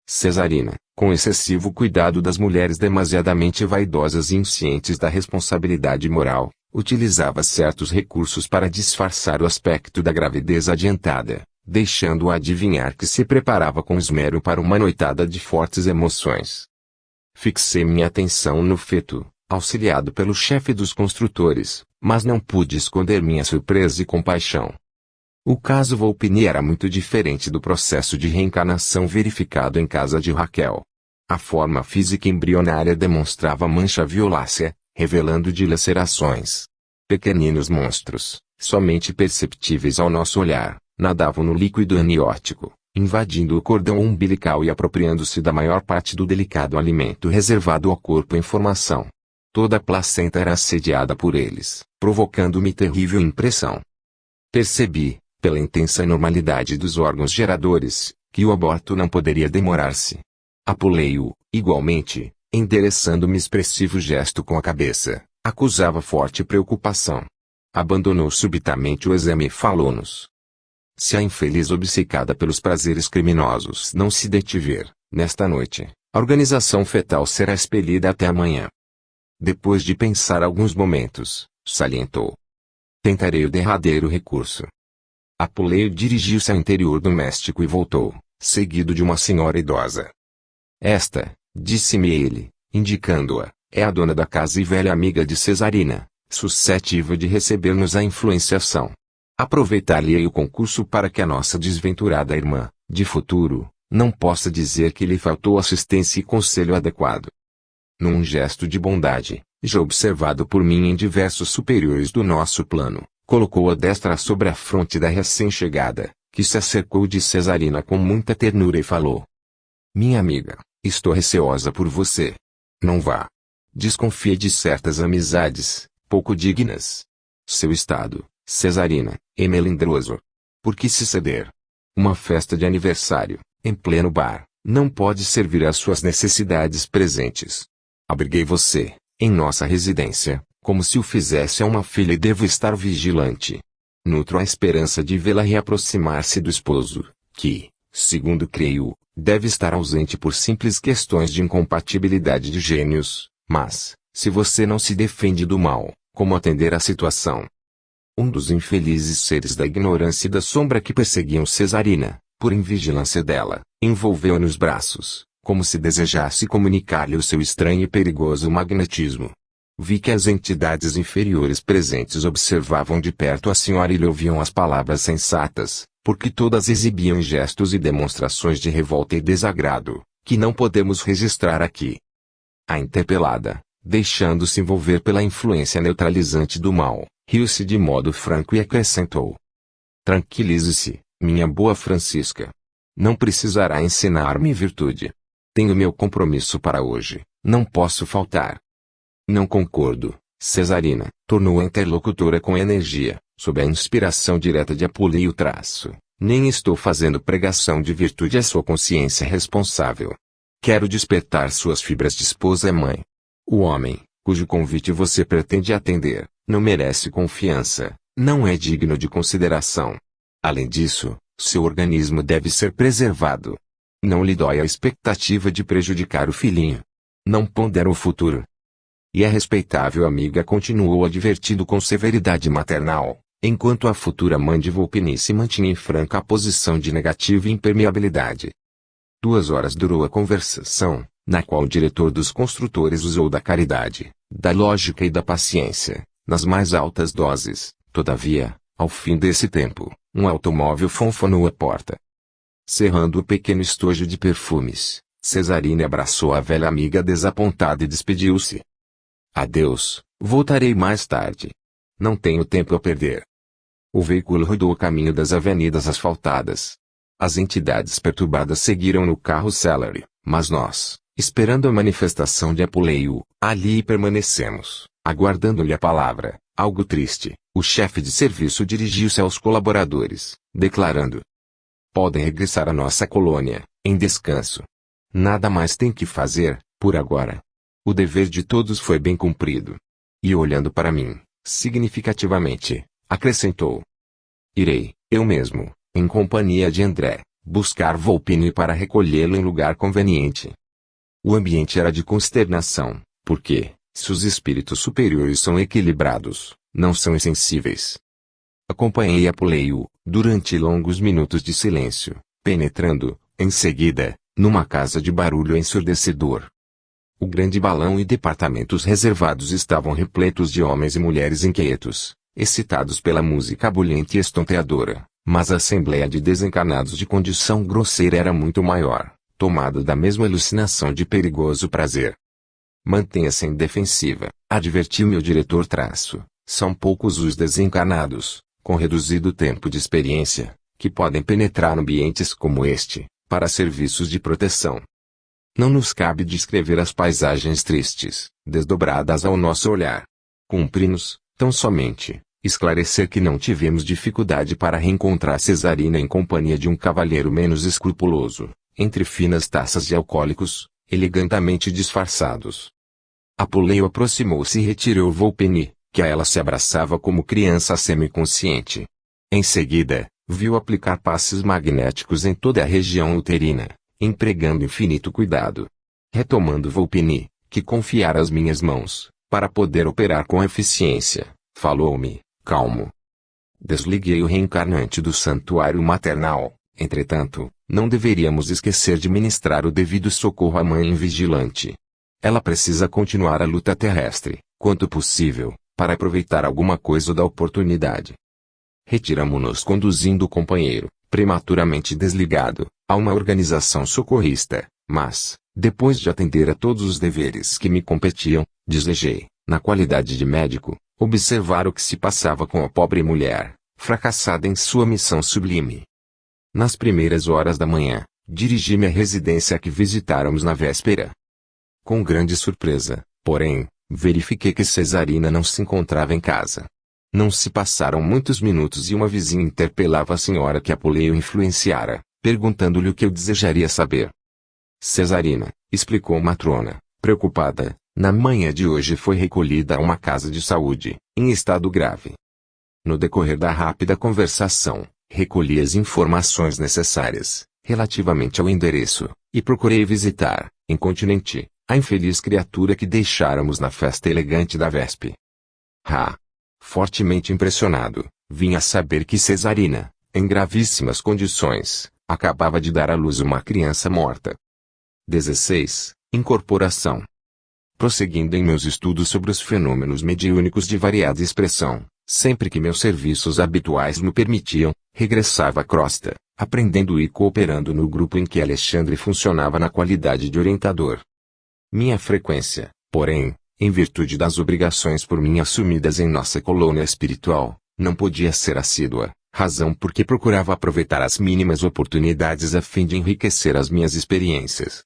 Speaker 1: Cesarina, com excessivo cuidado das mulheres demasiadamente vaidosas e inscientes da responsabilidade moral, utilizava certos recursos para disfarçar o aspecto da gravidez adiantada, deixando-o adivinhar que se preparava com esmero para uma noitada de fortes emoções. Fixei minha atenção no feto, auxiliado pelo chefe dos construtores, mas não pude esconder minha surpresa e compaixão. O caso Volpini era muito diferente do processo de reencarnação verificado em casa de Raquel. A forma física embrionária demonstrava mancha violácea, revelando dilacerações. Pequeninos monstros, somente perceptíveis ao nosso olhar, nadavam no líquido amniótico, invadindo o cordão umbilical e apropriando-se da maior parte do delicado alimento reservado ao corpo em formação. Toda a placenta era assediada por eles, provocando-me terrível impressão. Percebi, pela intensa normalidade dos órgãos geradores, que o aborto não poderia demorar-se. Apuleio, igualmente, endereçando-me expressivo gesto com a cabeça, acusava forte preocupação. Abandonou subitamente o exame e falou-nos. Se a infeliz obcecada pelos prazeres criminosos não se detiver, nesta noite, a organização fetal será expelida até amanhã. Depois de pensar alguns momentos, salientou. Tentarei o derradeiro recurso. Apuleio dirigiu-se ao interior doméstico e voltou, seguido de uma senhora idosa. Esta, disse-me ele, indicando-a, é a dona da casa e velha amiga de Cesarina, suscetível de receber-nos a influenciação. Aproveitar-lhe-ei o concurso para que a nossa desventurada irmã, de futuro, não possa dizer que lhe faltou assistência e conselho adequado. Num gesto de bondade, já observado por mim em diversos superiores do nosso plano, colocou a destra sobre a fronte da recém-chegada, que se acercou de Cesarina com muita ternura e falou: Minha amiga, estou receosa por você. Não vá. Desconfie de certas amizades, pouco dignas. Seu estado, Cesarina, é melindroso. Por que se ceder? Uma festa de aniversário, em pleno bar, não pode servir às suas necessidades presentes. Abriguei você, em nossa residência, como se o fizesse a uma filha e devo estar vigilante. Nutro a esperança de vê-la reaproximar-se do esposo, que, segundo creio, deve estar ausente por simples questões de incompatibilidade de gênios, mas, se você não se defende do mal, como atender à situação? Um dos infelizes seres da ignorância e da sombra que perseguiam Cesarina, por invigilância dela, envolveu-a nos braços, como se desejasse comunicar-lhe o seu estranho e perigoso magnetismo. Vi que as entidades inferiores presentes observavam de perto a senhora e lhe ouviam as palavras sensatas, porque todas exibiam gestos e demonstrações de revolta e desagrado, que não podemos registrar aqui. A interpelada, deixando-se envolver pela influência neutralizante do mal, riu-se de modo franco e acrescentou: Tranquilize-se, minha boa Francisca. Não precisará ensinar-me virtude. Tenho meu compromisso para hoje, não posso faltar. Não concordo, Cesarina, tornou a interlocutora com energia, sob a inspiração direta de Apuleio traço. Nem estou fazendo pregação de virtude à sua consciência responsável. Quero despertar suas fibras de esposa e mãe. O homem, cujo convite você pretende atender, não merece confiança, não é digno de consideração. Além disso, seu organismo deve ser preservado. Não lhe dói a expectativa de prejudicar o filhinho. Não pondera o futuro. E a respeitável amiga continuou advertindo com severidade maternal, enquanto a futura mãe de Volpini se mantinha em franca posição de negativa impermeabilidade. 2 horas durou a conversação, na qual o diretor dos construtores usou da caridade, da lógica e da paciência, nas mais altas doses. Todavia, ao fim desse tempo, um automóvel fonfonou à porta. Cerrando o pequeno estojo de perfumes, Cesarina abraçou a velha amiga desapontada e despediu-se. Adeus, voltarei mais tarde. Não tenho tempo a perder. O veículo rodou o caminho das avenidas asfaltadas. As entidades perturbadas seguiram no carro Celery, mas nós, esperando a manifestação de Apuleio, ali permanecemos, aguardando-lhe a palavra. Algo triste, o chefe de serviço dirigiu-se aos colaboradores, declarando: Podem regressar à nossa colônia, em descanso. Nada mais tem que fazer, por agora. O dever de todos foi bem cumprido. E olhando para mim, significativamente, acrescentou: Irei, eu mesmo, em companhia de André, buscar Volpini para recolhê-lo em lugar conveniente. O ambiente era de consternação, porque, se os espíritos superiores são equilibrados, não são insensíveis. Acompanhei Apuleio, durante longos minutos de silêncio, penetrando, em seguida, numa casa de barulho ensurdecedor. O grande balão e departamentos reservados estavam repletos de homens e mulheres inquietos, excitados pela música abulhente e estonteadora, mas a assembleia de desencarnados de condição grosseira era muito maior, tomada da mesma alucinação de perigoso prazer. Mantenha-se em defensiva, advertiu-me o diretor traço. São poucos os desencarnados, com reduzido tempo de experiência, que podem penetrar ambientes como este, para serviços de proteção. Não nos cabe descrever as paisagens tristes, desdobradas ao nosso olhar. Cumpre-nos, tão somente, esclarecer que não tivemos dificuldade para reencontrar Cesarina em companhia de um cavalheiro menos escrupuloso, entre finas taças de alcoólicos, elegantemente disfarçados. Apuleio aproximou-se e retirou Volpini, que a ela se abraçava como criança semiconsciente. Em seguida, viu aplicar passes magnéticos em toda a região uterina, empregando infinito cuidado. Retomando Volpini, que confiara às minhas mãos, para poder operar com eficiência, falou-me, calmo. Desliguei o reencarnante do santuário maternal, entretanto, não deveríamos esquecer de ministrar o devido socorro à mãe invigilante. Ela precisa continuar a luta terrestre, quanto possível, para aproveitar alguma coisa da oportunidade. Retiramo-nos conduzindo o companheiro, prematuramente desligado, a uma organização socorrista, mas, depois de atender a todos os deveres que me competiam, desejei, na qualidade de médico, observar o que se passava com a pobre mulher, fracassada em sua missão sublime. Nas primeiras horas da manhã, dirigi-me à residência que visitáramos na véspera. Com grande surpresa, porém, verifiquei que Cesarina não se encontrava em casa. Não se passaram muitos minutos e uma vizinha interpelava a senhora que a Poleo influenciara, perguntando-lhe o que eu desejaria saber. Cesarina, explicou matrona, preocupada, na manhã de hoje foi recolhida a uma casa de saúde, em estado grave. No decorrer da rápida conversação, recolhi as informações necessárias, relativamente ao endereço, e procurei visitar, incontinenti, a infeliz criatura que deixáramos na festa elegante da Vespe. Fortemente impressionado, vim a saber que Cesarina, em gravíssimas condições, acabava de dar à luz uma criança morta. 16. Incorporação. Prosseguindo em meus estudos sobre os fenômenos mediúnicos de variada expressão, sempre que meus serviços habituais me permitiam, regressava à crosta, aprendendo e cooperando no grupo em que Alexandre funcionava na qualidade de orientador. Minha frequência, porém, em virtude das obrigações por mim assumidas em nossa colônia espiritual, não podia ser assídua, razão porque procurava aproveitar as mínimas oportunidades a fim de enriquecer as minhas experiências.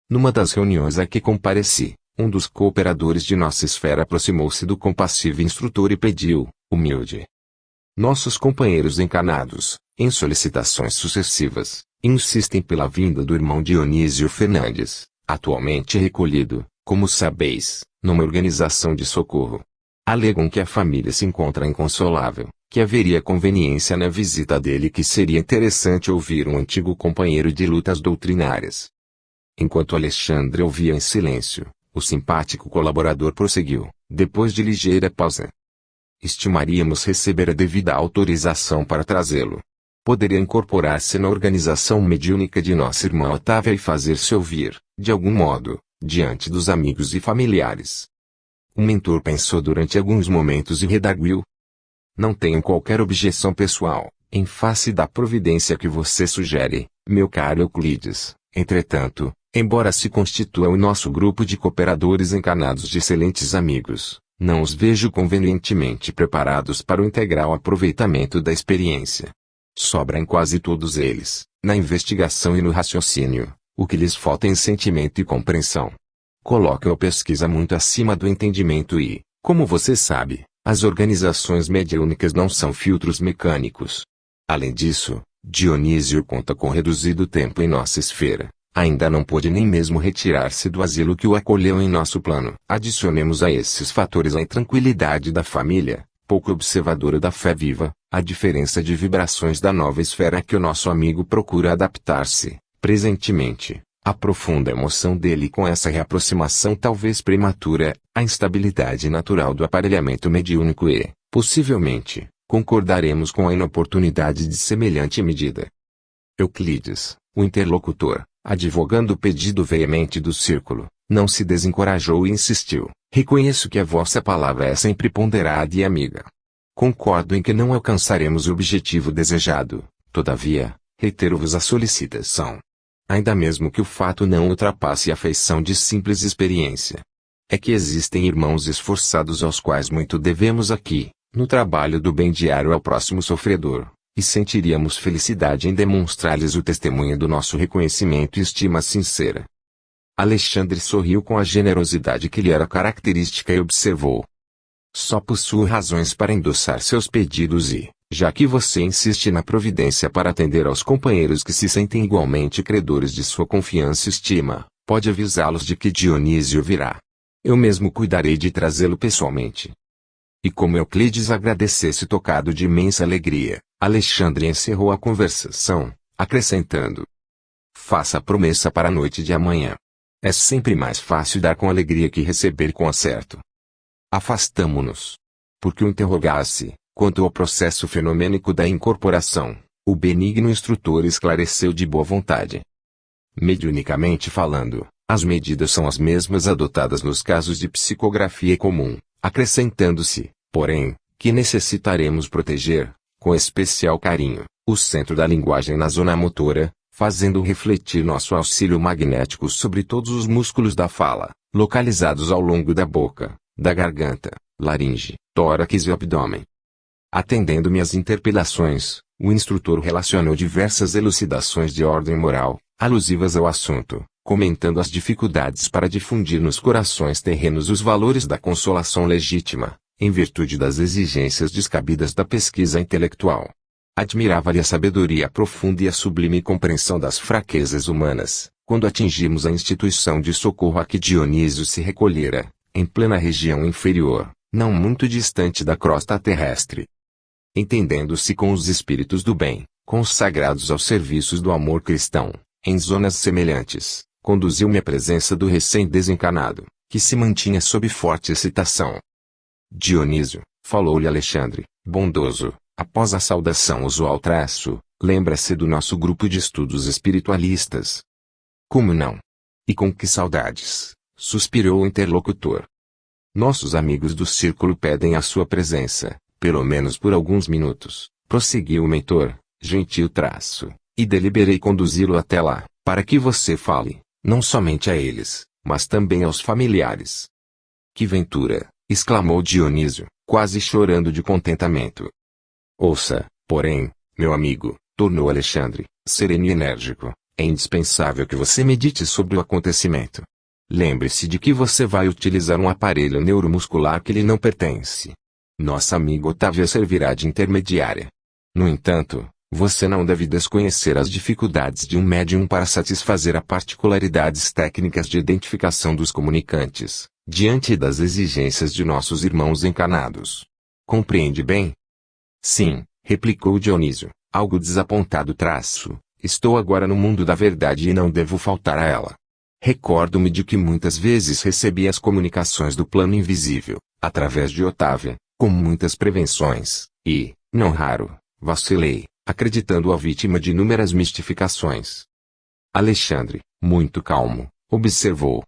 Speaker 1: Numa das reuniões a que compareci, um dos cooperadores de nossa esfera aproximou-se do compassivo instrutor e pediu, humilde. Nossos companheiros encarnados, em solicitações sucessivas, insistem pela vinda do irmão Dionísio Fernandes, atualmente recolhido, como sabeis, numa organização de socorro. Alegam que a família se encontra inconsolável, que haveria conveniência na visita dele e que seria interessante ouvir um antigo companheiro de lutas doutrinárias. Enquanto Alexandre ouvia em silêncio, o simpático colaborador prosseguiu, depois de ligeira pausa. Estimaríamos receber a devida autorização para trazê-lo. Poderia incorporar-se na organização mediúnica de nossa irmã Otávia e fazer-se ouvir, de algum modo, diante dos amigos e familiares. O mentor pensou durante alguns momentos e redarguiu. Não tenho qualquer objeção pessoal, em face da providência que você sugere, meu caro Euclides. Entretanto, embora se constitua o nosso grupo de cooperadores encarnados de excelentes amigos, não os vejo convenientemente preparados para o integral aproveitamento da experiência. Sobra em quase todos eles, na investigação e no raciocínio, o que lhes falta em sentimento e compreensão. Colocam a pesquisa muito acima do entendimento e, como você sabe, as organizações mediúnicas não são filtros mecânicos. Além disso, Dionísio conta com reduzido tempo em nossa esfera. Ainda não pôde nem mesmo retirar-se do asilo que o acolheu em nosso plano. Adicionemos a esses fatores a intranquilidade da família, pouco observadora da fé viva, a diferença de vibrações da nova esfera a que o nosso amigo procura adaptar-se, presentemente, a profunda emoção dele com essa reaproximação talvez prematura, a instabilidade natural do aparelhamento mediúnico e, possivelmente, concordaremos com a inoportunidade de semelhante medida. Euclides, o interlocutor, advogando o pedido veemente do círculo, não se desencorajou e insistiu. Reconheço que a vossa palavra é sempre ponderada e amiga. Concordo em que não alcançaremos o objetivo desejado, todavia, reitero-vos a solicitação. Ainda mesmo que o fato não ultrapasse a feição de simples experiência. É que existem irmãos esforçados aos quais muito devemos aqui, no trabalho do bem diário ao próximo sofredor, e sentiríamos felicidade em demonstrar-lhes o testemunho do nosso reconhecimento e estima sincera. Alexandre sorriu com a generosidade que lhe era característica e observou. Só possuo razões para endossar seus pedidos e, já que você insiste na providência para atender aos companheiros que se sentem igualmente credores de sua confiança e estima, pode avisá-los de que Dionísio virá. Eu mesmo cuidarei de trazê-lo pessoalmente. E como Euclides agradecesse tocado de imensa alegria, Alexandre encerrou a conversação, acrescentando: faça a promessa para a noite de amanhã. É sempre mais fácil dar com alegria que receber com acerto. Afastamo-nos. Porque o interrogasse, quanto ao processo fenomênico da incorporação, o benigno instrutor esclareceu de boa vontade. Mediunicamente falando, as medidas são as mesmas adotadas nos casos de psicografia comum, acrescentando-se, porém, que necessitaremos proteger, com especial carinho, o centro da linguagem na zona motora, fazendo refletir nosso auxílio magnético sobre todos os músculos da fala, localizados ao longo da boca, da garganta, laringe, tórax e abdômen. Atendendo-me às interpelações, O instrutor relacionou diversas elucidações de ordem moral, alusivas ao assunto, comentando as dificuldades para difundir nos corações terrenos os valores da consolação legítima, em virtude das exigências descabidas da pesquisa intelectual. Admirava-lhe a sabedoria profunda e a sublime compreensão das fraquezas humanas, quando atingimos a instituição de socorro a que Dionísio se recolhera, em plena região inferior, não muito distante da crosta terrestre. Entendendo-se com os espíritos do bem, consagrados aos serviços do amor cristão, em zonas semelhantes, conduziu-me à presença do recém-desencanado, que se mantinha sob forte excitação. Dionísio, falou-lhe Alexandre, bondoso, após a saudação usual traço, lembra-se do nosso grupo de estudos espiritualistas. Como não? E com que saudades, suspirou o interlocutor. Nossos amigos do círculo pedem a sua presença, pelo menos por alguns minutos, prosseguiu o mentor, gentil traço, e deliberei conduzi-lo até lá, para que você fale, não somente a eles, mas também aos familiares. Que ventura! Exclamou Dionísio, quase chorando de contentamento. Ouça, porém, meu amigo, tornou Alexandre, sereno e enérgico, é indispensável que você medite sobre o acontecimento. Lembre-se de que você vai utilizar um aparelho neuromuscular que lhe não pertence. Nossa amiga Otávia servirá de intermediária. No entanto, você não deve desconhecer as dificuldades de um médium para satisfazer as particularidades técnicas de identificação dos comunicantes, diante das exigências de nossos irmãos encarnados. Compreende bem? Sim, replicou Dionísio, algo desapontado traço, estou agora no mundo da verdade e não devo faltar a ela. Recordo-me de que muitas vezes recebi as comunicações do plano invisível, através de Otávia, com muitas prevenções, e, não raro, vacilei, acreditando-a vítima de inúmeras mistificações. Alexandre, muito calmo, observou.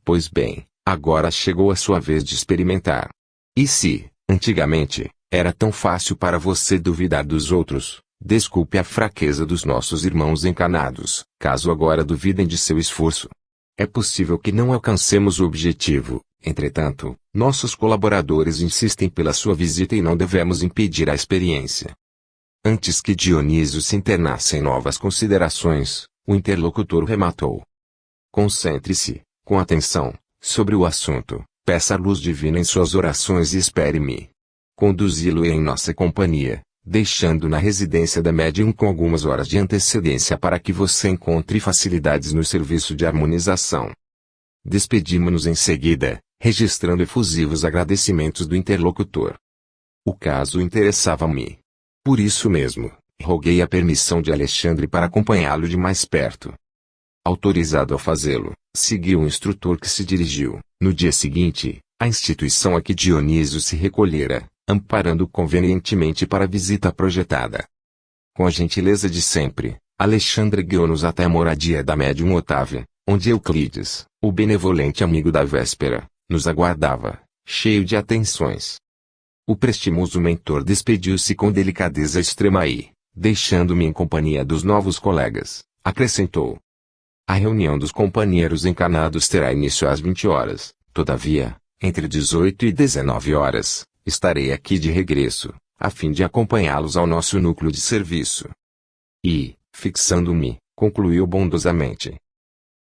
Speaker 1: Pois bem, agora chegou a sua vez de experimentar. E se, antigamente, era tão fácil para você duvidar dos outros, desculpe a fraqueza dos nossos irmãos encarnados, caso agora duvidem de seu esforço. É possível que não alcancemos o objetivo, entretanto, nossos colaboradores insistem pela sua visita e não devemos impedir a experiência. Antes que Dionísio se internasse em novas considerações, o interlocutor rematou. Concentre-se, com atenção, sobre o assunto, peça a luz divina em suas orações e espere-me. Conduzi-lo em nossa companhia, deixando na residência da médium com algumas horas de antecedência para que você encontre facilidades no serviço de harmonização. Despedimo-nos em seguida, registrando efusivos agradecimentos do interlocutor. O caso interessava-me. Por isso mesmo, roguei a permissão de Alexandre para acompanhá-lo de mais perto. Autorizado a fazê-lo, seguiu o instrutor que se dirigiu, no dia seguinte, à instituição a que Dionísio se recolhera, amparando convenientemente para a visita projetada. Com a gentileza de sempre, Alexandre guiou-nos até a moradia da médium Otávia, onde Euclides, o benevolente amigo da véspera, nos aguardava, cheio de atenções. O prestimoso mentor despediu-se com delicadeza extrema e, deixando-me em companhia dos novos colegas, acrescentou. A reunião dos companheiros encarnados terá início às 20 horas, todavia, entre 18 e 19 horas, estarei aqui de regresso, a fim de acompanhá-los ao nosso núcleo de serviço. E, fixando-me, concluiu bondosamente.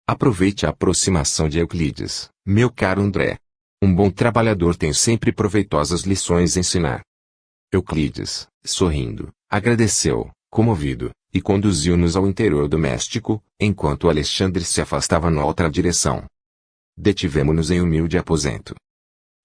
Speaker 1: Aproveite a aproximação de Euclides, meu caro André. Um bom trabalhador tem sempre proveitosas lições a ensinar. Euclides, sorrindo, agradeceu, comovido, e conduziu-nos ao interior doméstico, enquanto Alexandre se afastava na outra direção. Detivemo-nos em humilde aposento.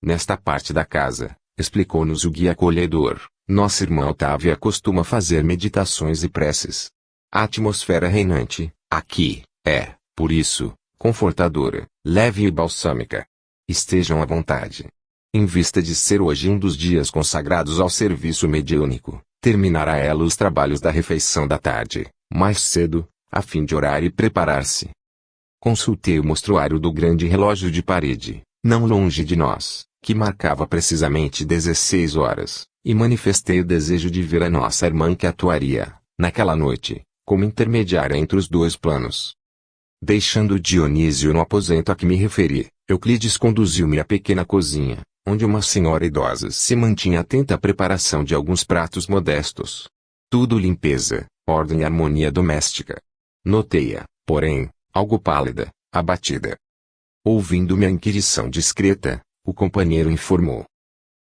Speaker 1: Nesta parte da casa, explicou-nos o guia acolhedor, nossa irmã Otávia costuma fazer meditações e preces. A atmosfera reinante, aqui, é, por isso, confortadora, leve e balsâmica. Estejam à vontade. Em vista de ser hoje um dos dias consagrados ao serviço mediúnico, terminará ela os trabalhos da refeição da tarde, mais cedo, a fim de orar e preparar-se. Consultei o mostruário do grande relógio de parede, não longe de nós, que marcava precisamente 16 horas, e manifestei o desejo de ver a nossa irmã que atuaria, naquela noite, como intermediária entre os dois planos. Deixando Dionísio no aposento a que me referi, Euclides conduziu-me à pequena cozinha, onde uma senhora idosa se mantinha atenta à preparação de alguns pratos modestos. Tudo limpeza, ordem e harmonia doméstica. Notei-a, porém, algo pálida, abatida. Ouvindo minha inquirição discreta, o companheiro informou: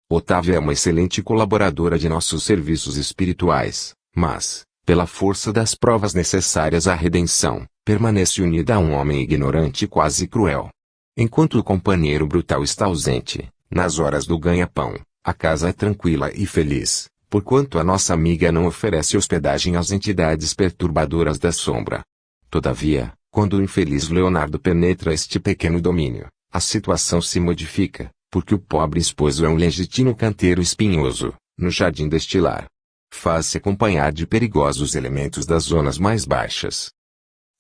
Speaker 1: Otávia é uma excelente colaboradora de nossos serviços espirituais, mas, pela força das provas necessárias à redenção, permanece unida a um homem ignorante e quase cruel. Enquanto o companheiro brutal está ausente, nas horas do ganha-pão, a casa é tranquila e feliz, porquanto a nossa amiga não oferece hospedagem às entidades perturbadoras da sombra. Todavia, quando o infeliz Leonardo penetra este pequeno domínio, a situação se modifica, porque o pobre esposo é um legítimo canteiro espinhoso, no jardim deste lar. Faz-se acompanhar de perigosos elementos das zonas mais baixas.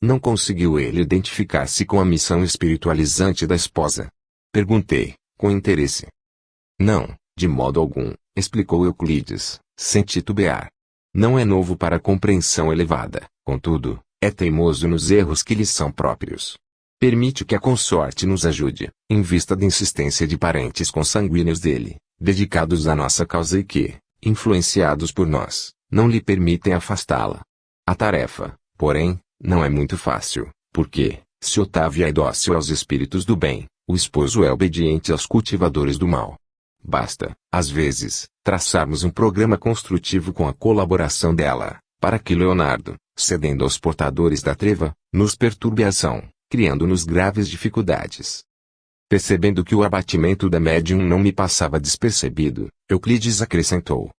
Speaker 1: Não conseguiu ele identificar-se com a missão espiritualizante da esposa? Perguntei, com interesse. Não, de modo algum, explicou Euclides, sem titubear. Não é novo para a compreensão elevada, contudo, é teimoso nos erros que lhe são próprios. Permite que a consorte nos ajude, em vista da insistência de parentes consanguíneos dele, dedicados à nossa causa e que, influenciados por nós, não lhe permitem afastá-la. A tarefa, porém, não é muito fácil, porque, se Otávia é dócil aos espíritos do bem, o esposo é obediente aos cultivadores do mal. Basta, às vezes, traçarmos um programa construtivo com a colaboração dela, para que Leonardo, cedendo aos portadores da treva, nos perturbe a ação, criando-nos graves dificuldades. Percebendo que o abatimento da médium não me passava despercebido, Euclides acrescentou: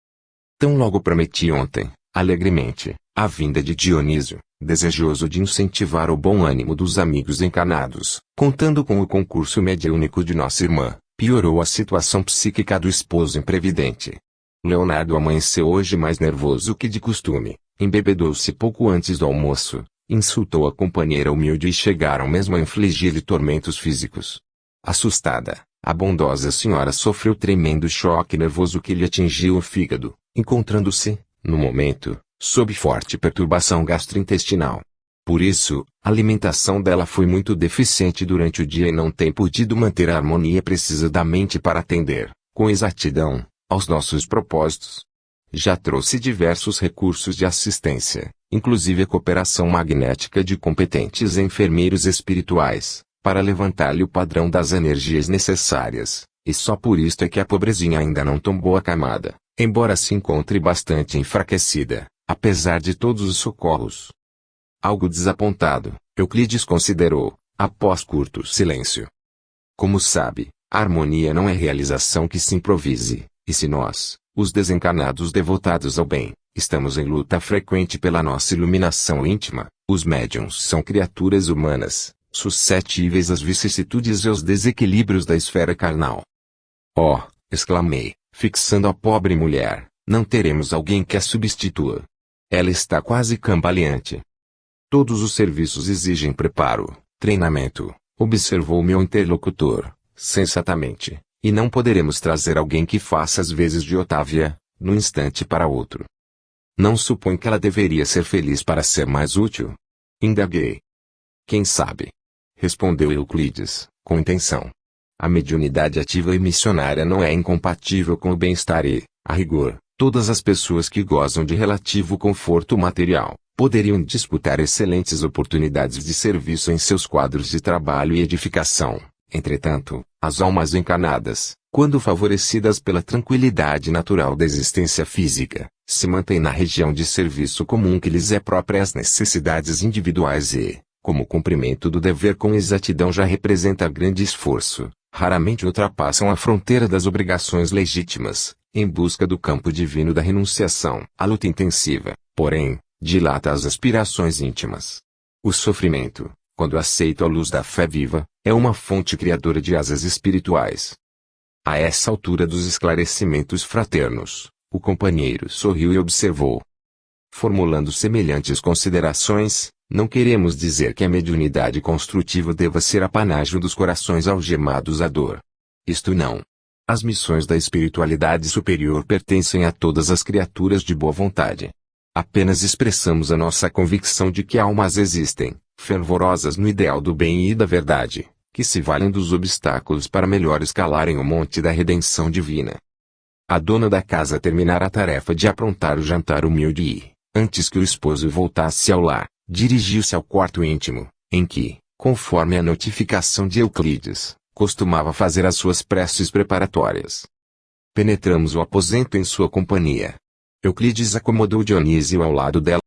Speaker 1: Tão logo prometi ontem, alegremente, a vinda de Dionísio, desejoso de incentivar o bom ânimo dos amigos encarnados, contando com o concurso mediúnico de nossa irmã, piorou a situação psíquica do esposo imprevidente. Leonardo amanheceu hoje mais nervoso que de costume, embebedou-se pouco antes do almoço, insultou a companheira humilde e chegaram mesmo a infligir-lhe tormentos físicos. Assustada, a bondosa senhora sofreu tremendo choque nervoso que lhe atingiu o fígado, encontrando-se, no momento, sob forte perturbação gastrointestinal. Por isso, a alimentação dela foi muito deficiente durante o dia e não tem podido manter a harmonia precisa da mente para atender, com exatidão, aos nossos propósitos. Já trouxe diversos recursos de assistência, inclusive a cooperação magnética de competentes enfermeiros espirituais, para levantar-lhe o padrão das energias necessárias, e só por isto é que a pobrezinha ainda não tombou a camada, embora se encontre bastante enfraquecida, apesar de todos os socorros. Algo desapontado, Euclides considerou, após curto silêncio. Como sabe, a harmonia não é realização que se improvise, e se nós, os desencarnados devotados ao bem, estamos em luta frequente pela nossa iluminação íntima, os médiuns são criaturas humanas, suscetíveis às vicissitudes e aos desequilíbrios da esfera carnal. Oh, exclamei, fixando a pobre mulher, não teremos alguém que a substitua. Ela está quase cambaleante. Todos os serviços exigem preparo, treinamento, observou meu interlocutor, sensatamente, e não poderemos trazer alguém que faça as vezes de Otávia, num instante para outro. Não supõe que ela deveria ser feliz para ser mais útil? Indaguei. Quem sabe? Respondeu Euclides, com intenção. A mediunidade ativa e missionária não é incompatível com o bem-estar e, a rigor, todas as pessoas que gozam de relativo conforto material, poderiam disputar excelentes oportunidades de serviço em seus quadros de trabalho e edificação. Entretanto, as almas encarnadas, quando favorecidas pela tranquilidade natural da existência física, se mantêm na região de serviço comum que lhes é própria às necessidades individuais e, como cumprimento do dever com exatidão já representa grande esforço, raramente ultrapassam a fronteira das obrigações legítimas, em busca do campo divino da renunciação. A luta intensiva, porém, dilata as aspirações íntimas. O sofrimento, quando aceito à luz da fé viva, é uma fonte criadora de asas espirituais. A essa altura dos esclarecimentos fraternos, o companheiro sorriu e observou. Formulando semelhantes considerações, não queremos dizer que a mediunidade construtiva deva ser apanágio dos corações algemados à dor. Isto não. As missões da espiritualidade superior pertencem a todas as criaturas de boa vontade. Apenas expressamos a nossa convicção de que almas existem, fervorosas no ideal do bem e da verdade, que se valem dos obstáculos para melhor escalarem o monte da redenção divina. A dona da casa terminara a tarefa de aprontar o jantar humilde e, Antes que o esposo voltasse ao lar, dirigiu-se ao quarto íntimo, em que, conforme a notificação de Euclides, costumava fazer as suas preces preparatórias. Penetramos o aposento em sua companhia. Euclides acomodou Dionísio ao lado dela